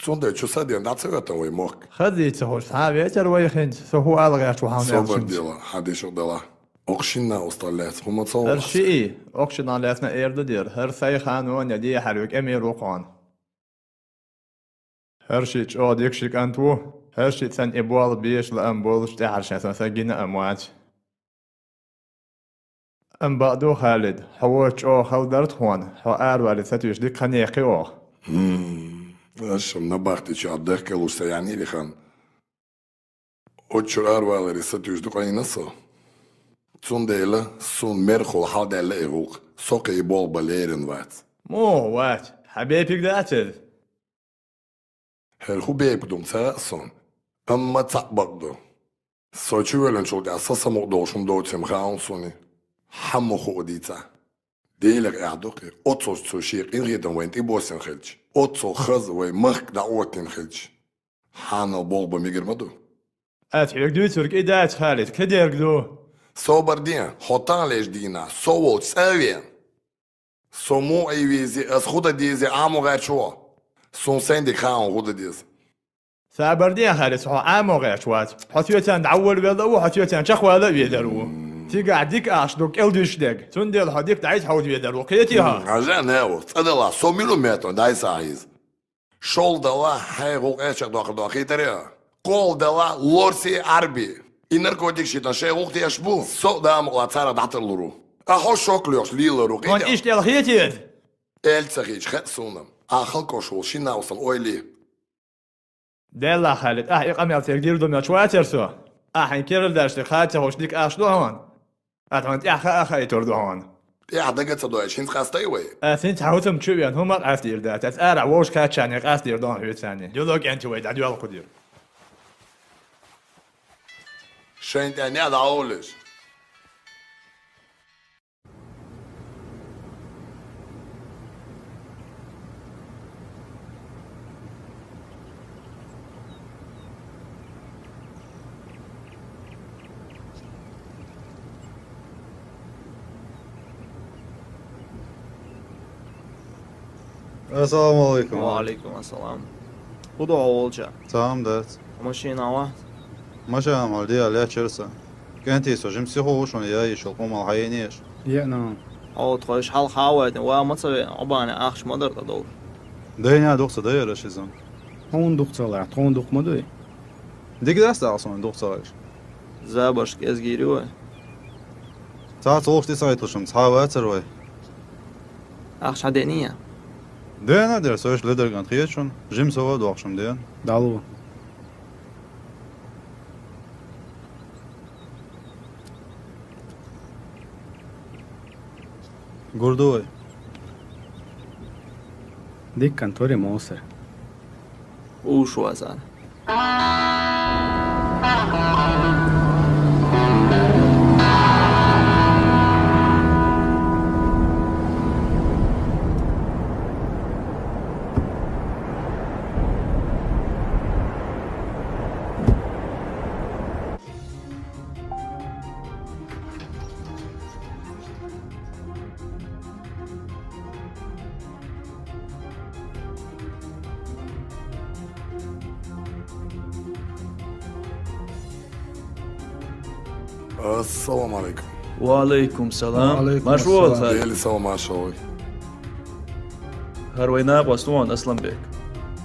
Zonde čo sad je nacratan ovaj mok. خذي تهوش صحابي تروي خنت. سهو ألغيش وحام Sobar dela, hadiš odela. Okšina ostalet, homoцол. هر شيء أقشنا لاتنا إيرد دير هر ساي خانون يدي حلوك أمير وقان هر شيء جود يكشيك أنتو هر شيء سن إبوال بيش لأم بولش تعرش سجينا أموات أم بعدو خالد حوش أو خلدرت هون هو أروالي ستوش دي خنيقي أو أشم نبختي شو عبدك لوش يعني لي خان أتشر أروالي ستوش دي قاني نصو Zondelen, zo'n mergel had hij leeg, sokken je bol beleren wat. مو وات حبيبك داتل Her goed doen ze zo'n. Amma tabakdo. Soçu velen çok da sasa mokdoşum doçem gaan soni. Hammo hodita. Deler erdok 30 soşik in reden went ibosen gelch. 30 khaz ve mark da otin gelch. Hanal bol ba migirmado. أتحرك دو ترك إدات خالد كديرك دو Sobardien, hotan lež dina, sovol savien. Somo evizi, as huda dizi amo gacho. Son sendi khaan huda dizi. سابردين خالد سحو عامو غيشوات حتيوتان دعول بيضو حتيوتان شخوا لا بيدرو تيقع ديك اش دوك الدوش ديك تندل هديك دعيت حود بيدرو قيتيها عجان هاو تصدلا 100 ملم داي سايز شول دلا هايغو ايش دوخ تريا قول دلا لورسي عربي إنركوتيك شيء شيء وقت يشبو سو دام ولا صار دعتلرو أهو شوكليوش ليلرو هون إيش ديال خيتيد تسخيش خسونم أخلكو شو شينا وصل أويلي ديلا خالد يقام تقدير دوم شوات يرسو حنكير داشت خاطر هوش ديك دو هون أتمنى أخي تردو هون دقت صدوش هنس خاستي وي أثنت حوتم تشويان هما قاستير دات أسأرع ووش كاتشاني قاستير دون هيو ثاني ديولوج أنت ويد عدو القدير شين تاني هذا أولش السلام عليكم. وعليكم السلام. خدوا عولجا. تمام دات. ماشينا واحد. ماشي عمل دي عليها تشرسة. كنتي سوجم سيخو شون ياي شو قوم الحينيش. يا نعم. أو تخش حال خاوات وما تسوي عبانة أخش مدر تدور دينا دوخ صدايا رشيزم هون دوخ صلاح هون دوخ مدوي ديك دست أصلا دوخ صلاح زابرش كيس جيريوه تعال صوخ تسايتلشم تصحاوات سروي أخش عدنية دينا در سويش لدر كان خيشون جيم سوا دوخشم دين دالو قردوي ديك كان توري موسر وشو أزال السلام عليكم. وعليكم السلام. وعليكم مشروع السلام. خالد. ديلي سوا مع شوي. هرويناق واسطوان أسلم بك.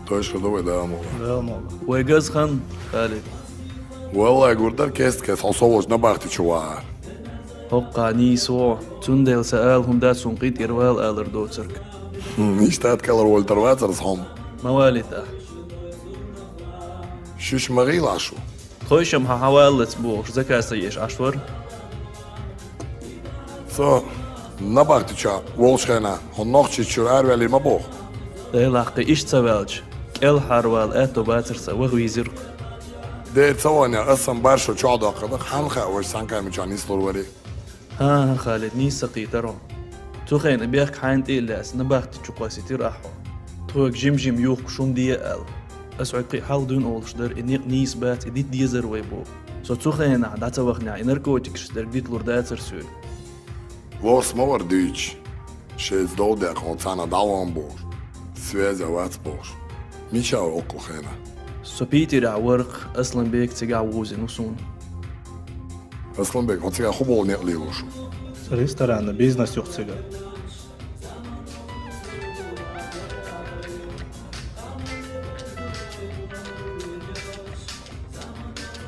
تويش خدوي ده مولا. لا مولا. ويجز خن خالد. والله يقول كيس عصوش نبختي شوار. هقا نيسو تندل سألهم دا سنقيت إروال آلر دوترك. نيشتات كالر والتر واتر صحم. موالد شوش مغيل عشو. خوشم حوالت بوش زكاة سيش عشور. So, نبختي شا والشينا هنوخشي شرار ولي مبوخ. ديلاقي إيش تسوالج كل حروال آتو باترسا وهو يزرق. دير ثواني أصلا برشو شعدا قدق حنخا وش سانكا مجان يسلور وري. ها خالد نيسقي ترى. تخين بيك حانت إلاس نبختي شقاسي تير أحو. توك جيم يوخ شوم دي أل. أسعقي حال دون أولش در إنيق نيس بات إديت ديزر ويبو. سو تخين عداتا وخنع إنركوتكش در ديت لورداتر سور. Vos mor dyč. Šest dodek od sana davom boš. Sveze vec boš. Miča oko hena. سوبيتي رع ورق أصلا بيك تقع ووزي نصون. أصلا بيك هو تقع خبول نقلي وشو. ريستوران بيزنس يخصيقا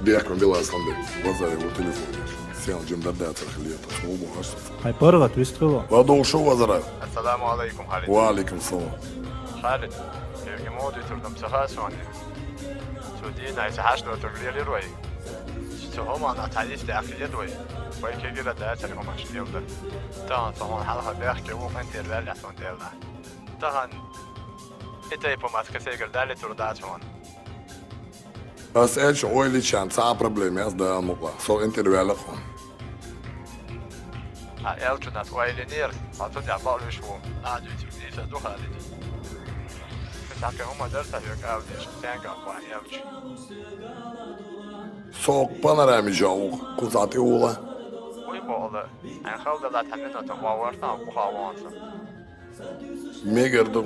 بيحكم بلا أصلا بيك. وزاري هو تليفون. سيان جيم دردات الخلية تخمو بوهاشت. هاي برغت ويستغلا وادو شو وزاري. السلام عليكم خالد. وعليكم السلام. خالد كيف مودي تردم سخاسوني سودينا يسحاش لو تقليل روي شتهم أنا تعيش داخل يدوي ويكي كده داتر هم أشتيو ده تهان صهون حلقة بيحكي وفن تيربال لحسون تيرنا تهان إتا يبو ماسكسي قردالي تردات هون بس إيش أولي شان ساعة بروبليمي أصدا مقلا سو إنتي روالك هون. إلشو ناس ويلي نير عطوت يعبالو شو عادو يتربني فدو خالد تحكي هما درسة يوك أوديش تانكا قوان يوش سوق بانرامي جاوق كوزاتي أولا. ويبولا أن خلد لا تحملنا تقوارنا وقوانسا ميجردو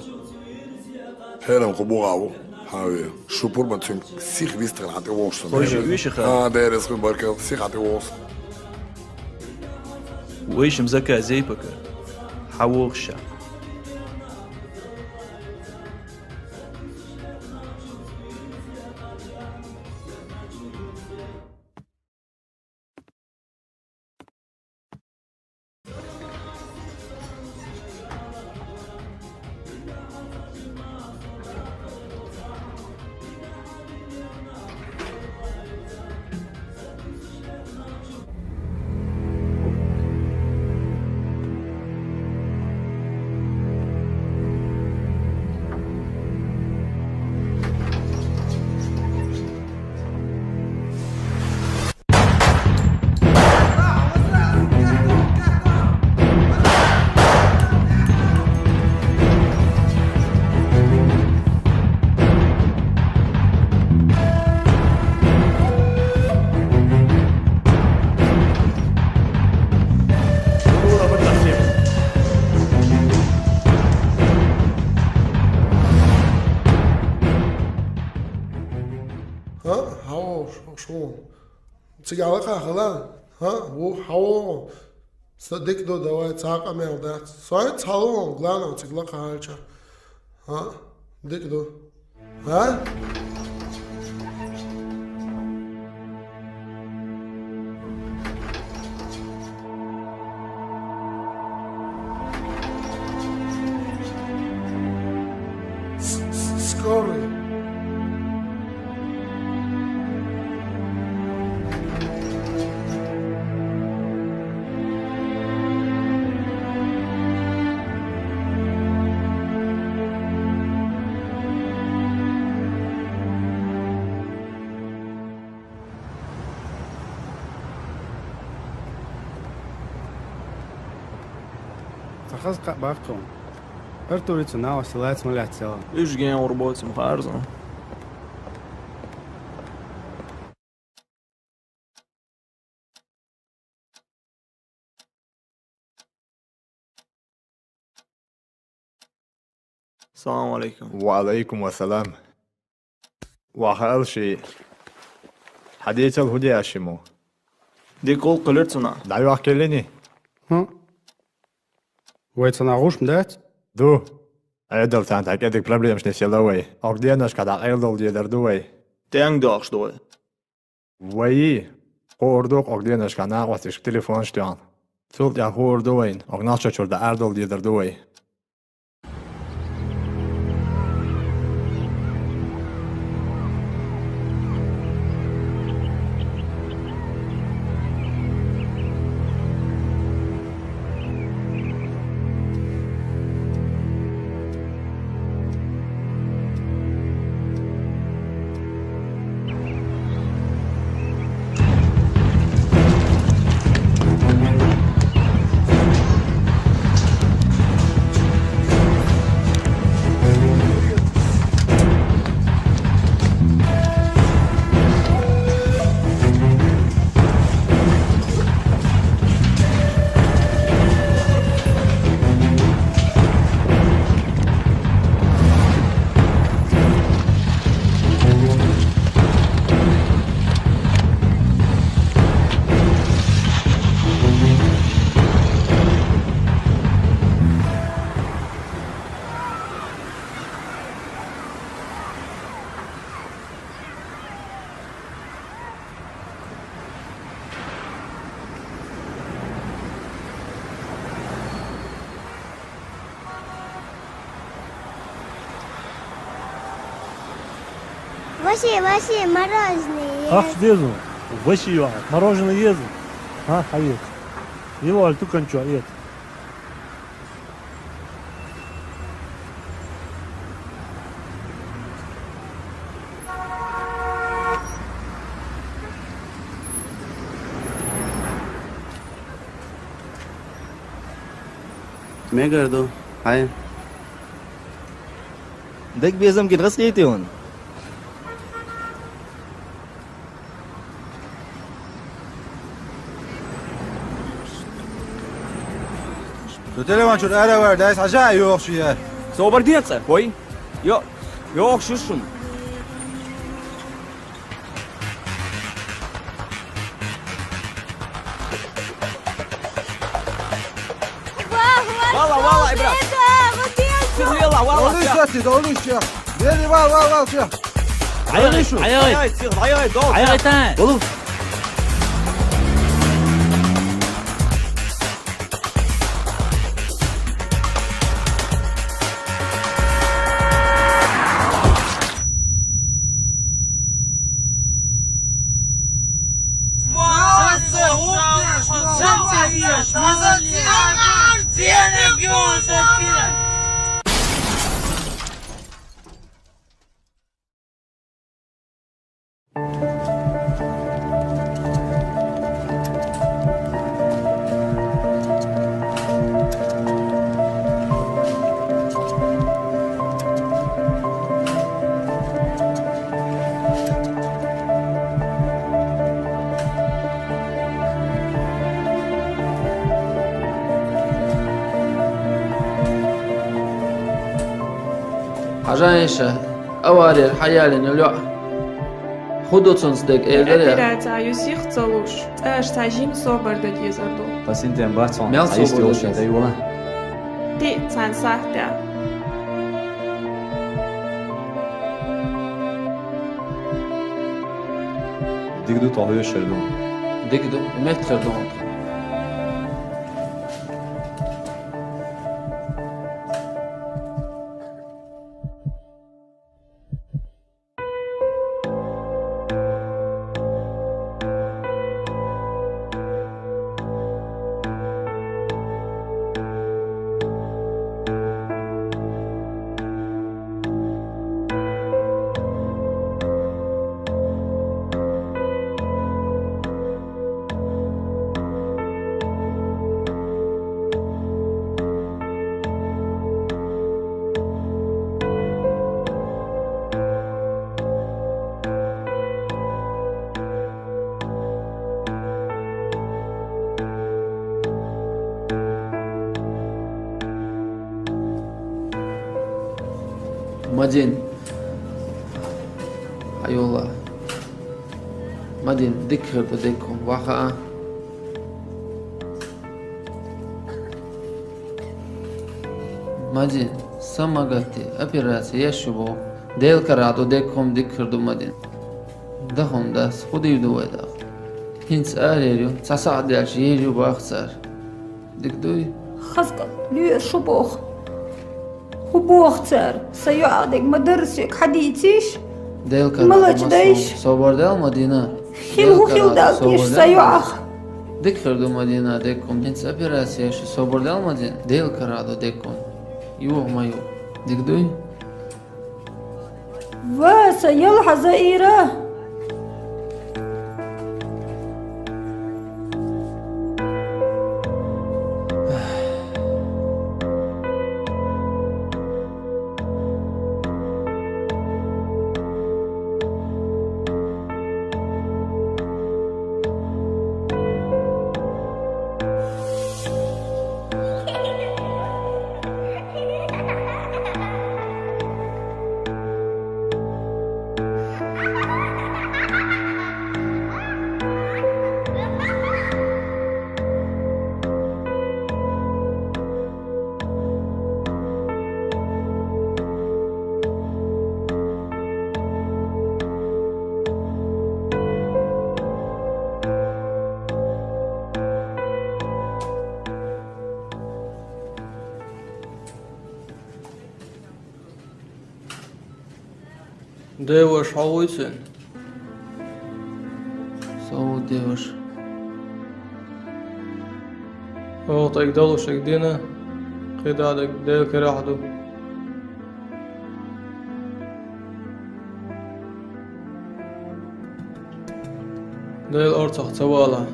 هرم قبوغاو هاوي شو بورما تشم سيخ بيستغل عتي ووشن خوش ويش خا دارس خبرك سيخ عتي ووشن ويش مزكا زيبك حووخشا شو تيجي خلا ها هو حو صدق دو دوای تاق امل دات سوای تالون غلانو تقلق هالچا ها دق دو ها سكوري تخص باكم ارتوريتو ناو سلات ملاتسا ايش جاي وربوت مخارزه السلام عليكم. وعليكم السلام. وخال شيء حديث الهدى أشمو دي كل قلرتنا دعوا أحكيلني ها ويتنا غوش مدات دو أيدل تانتك أديك проблемش نسيلوي أقديناش كدا أيدل ديدر دوي تيانج دوخش دوي وي خوردوق أقديناش كنا واتش تليفون شتيان تولت يا خوردوين أقناش شول دا أردل ديدر دوي Васи, мороженое. Ах, дезу, Васи, мороженое езу. А, hayır. Его альту кончу, evet. ما قردو هاي دك بيزم كده رسقيتون تلفون شو أنا وردايس عشان يوخشيه صوبر ديتسا كوي يوخشوشم والله إبراهيم يلا والله دوليش يا ديري والله يا عياي عياي تان والله عجايشة أواري الحياة لنلوع ხუდოცონს დეგ ელდერია Operāciju sihceluši, ēš sažim sobarda dizardu. Pasintiem vecām Mēls aizstilšana sobodoties. dejola. Tī cēn sahtē. Digdu tahıyor şerdum. Digdu, metxerdon. Madin. Ayola. Madin dikherdu dekum waha. Madin samagati operatsiya shubo. Del karado dekum dikherdu madin. Dahum das khudiydu wada. Hins areriyo tsasad yeriyo baxsar. Dikduy. خزقة ليه شبوخ وبوخ تار سيعادك مدرسك حديتيش Del karado ملج دايش sobordel madina. خيل هو خيل دالكيش سيعاخ Dikherdu madina dekum hins operatsiya shu sobordel madin. Del karado dekum. Yuh mayu. Dikduy. واسا يلحظ زئيره Devash hawitsin. So devash. أعطيك دلوشك دينا قيدادك ديلك راحدو ديل أرتخ توالا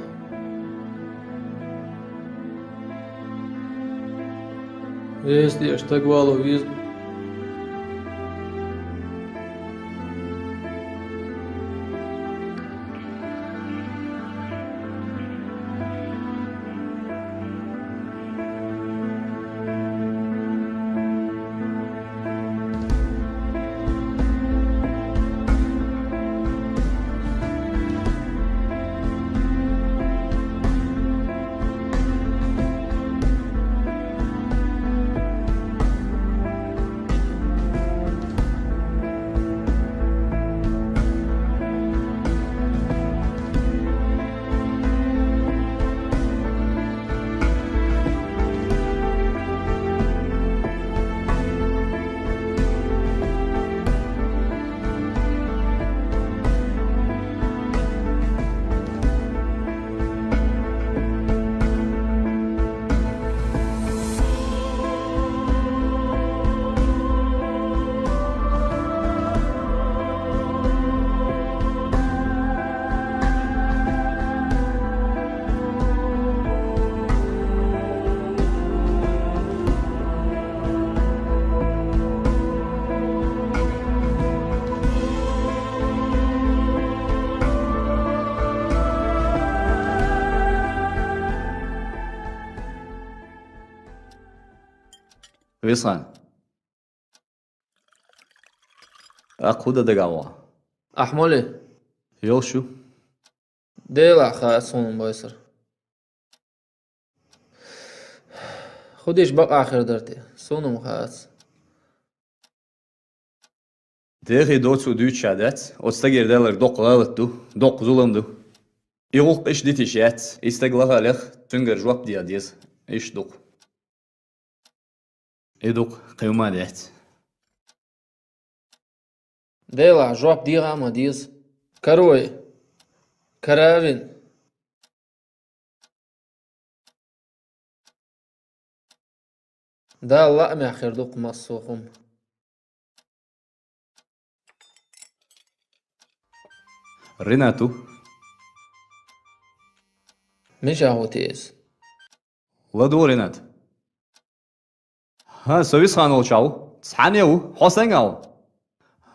Если أشتغلوا ويز Visan. Akuda de gawa. Ahmole. يلا شو؟ ديلا خاصون بويسر خديش بقى آخر درتي صونم خاص ديخي دوتسو دوت شادات أستجير دالر دوق غالتو دوق ظلمدو يغوق إيش دي تشات استجلها لخ تنجر جواب دياديز إيش دوق إدوق قيوما ديت ديلا جواب ديغا ما ديز كروي كراوين دا الله ما خير دوق مصوخم ريناتو مش هو تيز لا دو رينات ها سويس خانو شاو تسحانيو حسنغاو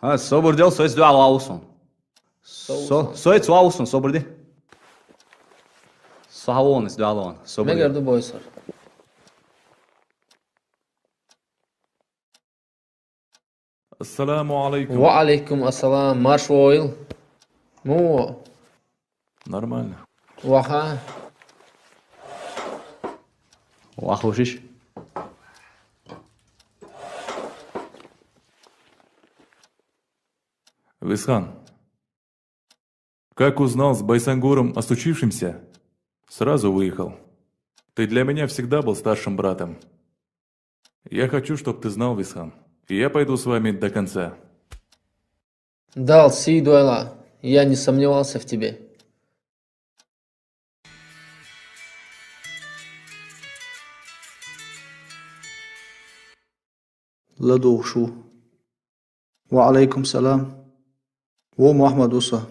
ها صبر ديال سويس دو على اوسون سويس واوسون صبر دي صحوونس دو على صبر مگر دو بويسر السلام عليكم. وعليكم السلام. Марш войл. Ну. Нормально. Ваха. Вахушиш. Висхан, как узнал с Байсангуром о случившемся, сразу выехал. Ты для меня всегда был старшим братом. Я хочу, чтобы ты знал, Висхан, и я пойду с вами до конца. Дал Си Дуэла, я не сомневался в тебе. لدو شو وعليكم السلام و محمد وصا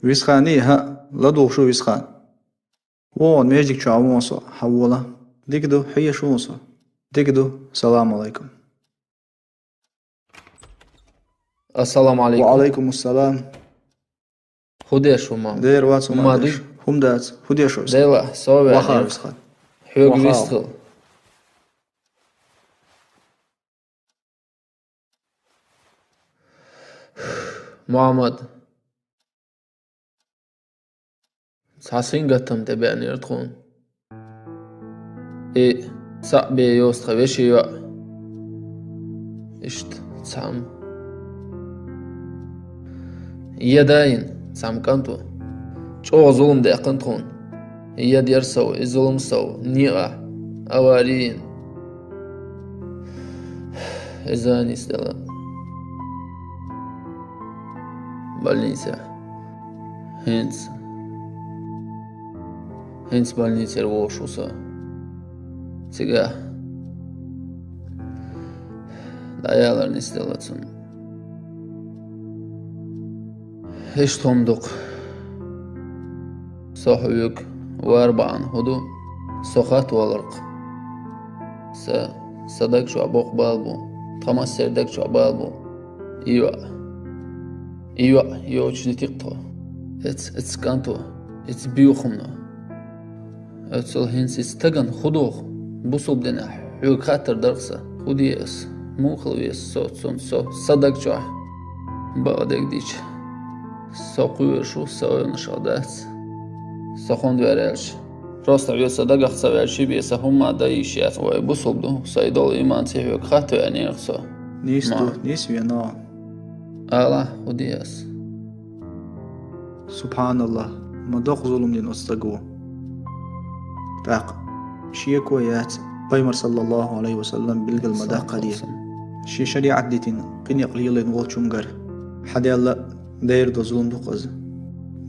ويسخاني ها لدو شو ويسخان وون ميجيك شو عموصا حولا ديكدو حيا شو وصا ديكدو السلام عليكم. السلام عليكم. وعليكم السلام. خديش وما دير واتسو ما ديش هم دات خديش وصا ديلا صوبي وخا ويسخان حيوك ويستخل محمد سحسين قتم تبعني يرتخون إيه صعبي يوست خويشي يوع إشت تسام يداين تسام كانتو شو ظلم دي أقنتخون يد يرسو الظلم سو نيغا أوالين إزاني ستلا больница. Хенц больница рвошуса. Сега. Даялар не стелацун. Эштомдук. صحوك واربعا هدو سخات والرق صدق شو عبوق بالبو خمس سردك شو بالبو ايوه يوش نتيقتو اتس كانتو اتس بيوخمنا اتسل هنس استغن خدوخ بوصل بدنا حيوك خاطر درقسة خديس مو خلويس صوت سو صدق شو بعدك ديش ساقوير شو ساوي نشادات سخون دوارلش راست بيا صدق خسوي شي بيس هم دايشيات وبوصل بدو سايدول ايمان تيحيوك خاطر يعني رخصة نيس وينا الله ودياس سبحان الله ما دوق ظلم دين أستقو تاق شيكو يات بيمر صلى الله عليه وسلم بلغ المداقة دي شي شريعة ديتين قيني قليلين غول شمغر حدي الله داير دو ظلم دو قز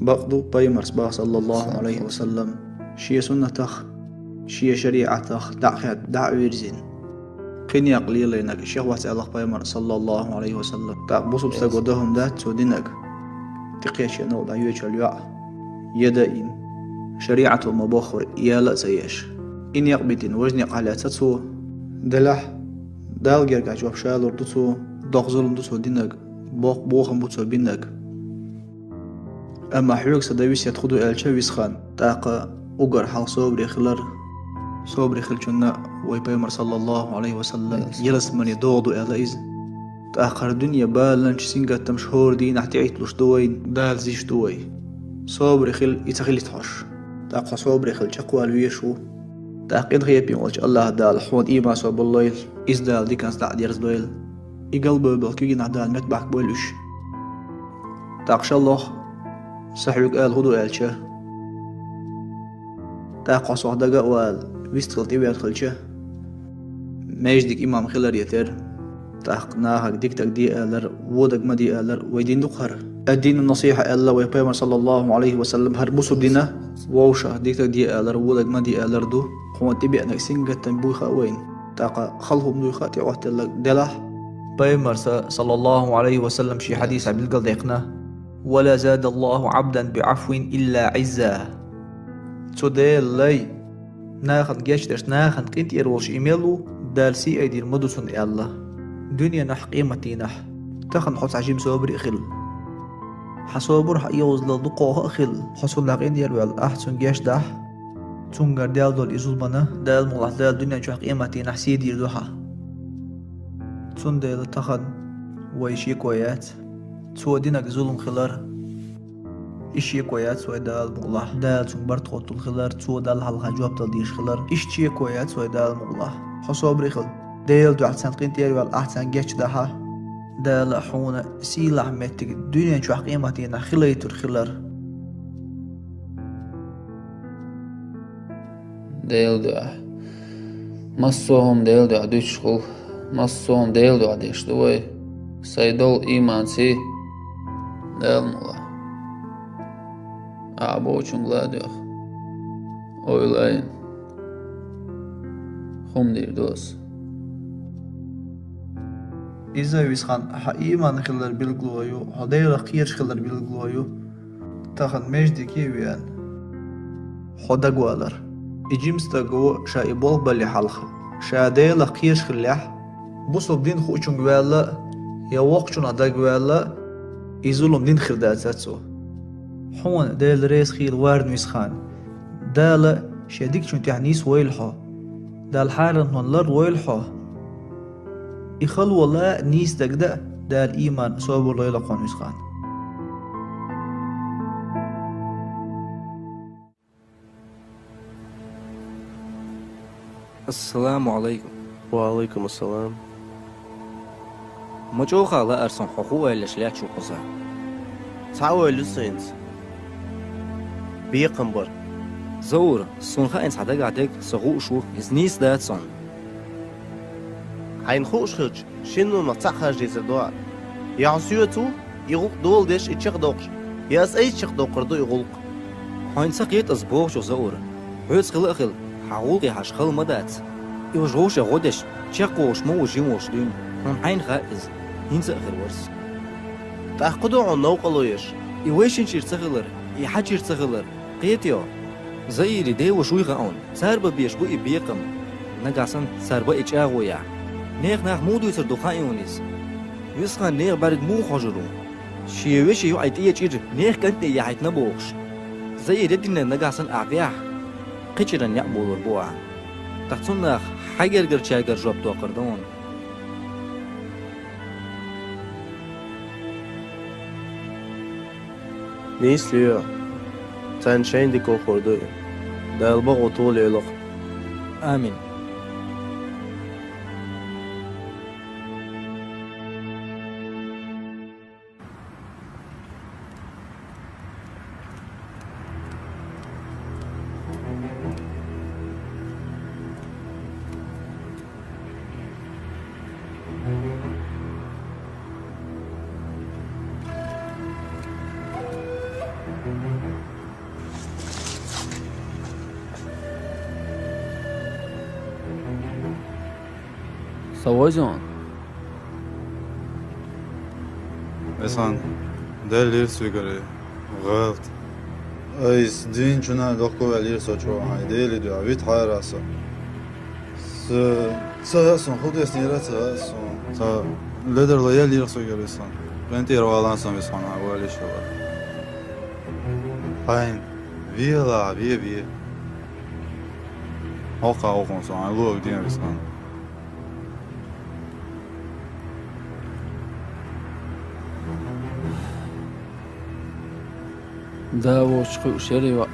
بقدو بيمر صلى الله عليه وسلم شي سنة تخ شي شريعة تخ دعوة رزين قيني قليلين الشيخ واسع الله بيمر صلى الله عليه وسلم تاق بوصو بستقو دهم دات سودينك تقيش ينو دا يوش اليوع يدائين شريعة المباخر يالا سيش إن يقبتين وجني قالة تتسو دلح دال جرقا جواب شالور دوتسو دوق ظلم دوتسو دينك بوخم بوتسو بينك أما حيوك سداويس يتخدو إلشا ويسخان تاقا أقر حال صوبري خلال شنا ويبايمر صلى الله عليه وسلم يلس من يدوغدو إلا إذن تأخر الدنيا بالنش سينجا مشهور دي نحتي عيتلوش دوين دال زيش دوي صبر خل يتخلي تحش تاقا صبر خل شقوى الويشو تاقين غيبين والش الله دال حوض إيما صوب الليل إز دال دي كان سلاع ديرز دويل يقلب بالكي نعدال متبعك بولوش تاقش الله صحيوك آل هدو آل شه تاقا صحدقا وال ويستغل تيويات خلشه ماجدك إمام خلر يتر تحقناهك ديكتك دي آلر ودك ما دي آلر ويدين دقهر الدين النصيحة آلا ويبيمر صلى الله عليه وسلم هربسو دينا ووشا ديكتك دي آلر ودك ما دي آلر دو خوان تبيعنك سنجة تنبويخا وين تاقا خلهم دويخا تعوات لك دلاح بيمر صلى الله عليه وسلم شي حديث عبد القل ديقنا ولا زاد الله عبدا بعفو إلا عزا توديل لي ناخن جاشترش ناخن قنت يروش إيميلو دال سي أيدي المدوسن الله دنيا نح قيمتي نح تخن حس عجيب صابر إخل حصابر حيوز للدقوة إخل حصل لقين يروال أحسن جاش دح تونغر دال دول إزول بنا دال مولح دال دنيا نح قيمتي نح سيدي يردوها تون دال تخن ويشي كويات تو دينك ظلم خلار إشي كويات سوى دال مولح دال تون برتقوت الخلار تو دال حلقة جواب تلديش خلار إشي كويات سوى دال مولح حصابر إخل ديل دو أحسن قنتير والأحسن جيش دها دال حونا سيلا حميتك الدنيا نشوح قيمتنا خليتر خلر ديل دو مصوهم ديل دو عدوشخو مصوهم ديل دو عديش دوي سيدول إيمان سي ديل مولا أعبوشن غلاديوخ أويلاين خم دير دوس إذا ويسخان حقيمان خلر بالغلويو هدير خيرش خلر بالغلويو تاخن مجدي كيويان خدقوالر إجيمستاقو شايبول بالي حلخ شادير خيرش خلح بوصل دين خوشن قوالا يوقشن عدقوالا إزولم دين خرداتاتسو حون ديل ريس خير وارد ويسخان دالا شاديك شن تعنيس ويلحو دال حارن هنلر ويلحو يخل والله نيس دقدق دال إيمان صوب ليلة قانوس خان السلام عليكم. وعليكم السلام. مجوخا لا أرسن حقوق إلا شلاك شو قصة تعوى لسينز بيقنبر زور صنخا إنس حدق عدق سغوق شو إزنيس دات صن حين خوش خرج شنو نتاخر جيز الدوار يعصيوتو يغلق دول ديش اتشق دوقش ياس اي تشق دوقردو يغلق حين سقيت أصبوغ شو زور هوز خلق خل حقوقي حشخل مدات يوجوش غودش تشقوش مو جيموش دين هم حين خائز ينسى أخر ورس تأخدو عن نوقلويش يويشن شير تغلر يحجر تغلر قيتيو زي دي وشوي غاون ساربا بيشبو بيقم نقاسن ساربا اتشاغويا نيخ ناخ مودو يسر دوخان يونيس يسخان نيخ بارد مو خجرو شيوشي يو عيد ايجير نيخ كنت يحيت نبوغش زي ردنا نقاسن اعبياح قيشرن يقبول البوع تحصن ناخ حجر قرشاقر جواب توقردون نيس ليو تان شين ديكو خوردو دا البغو طول يلق آمين سوازون إسان ده لير سويقري غلط أيس دين جنا لقوا لير سوچوا هاي ده لي دو عبيد حير راسا سهسون خود يسنيرا سهسون تا لدر ليا لير سويقري إسان بنتي روالان سام إسان أولي شوار هاين فيلا بيه هوقا هوقون سان لوك دين إسان دا وشخي وشري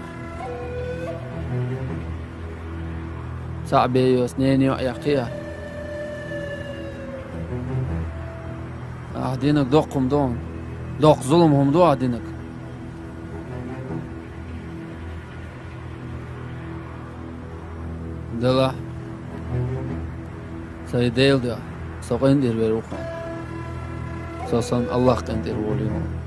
صعبي وسنيني يقيا عدينك دوقهم دون دوق ظلمهم دو عدينك دلا سيديل دا سوقين دير بيروخان سوسن الله قندير وليهم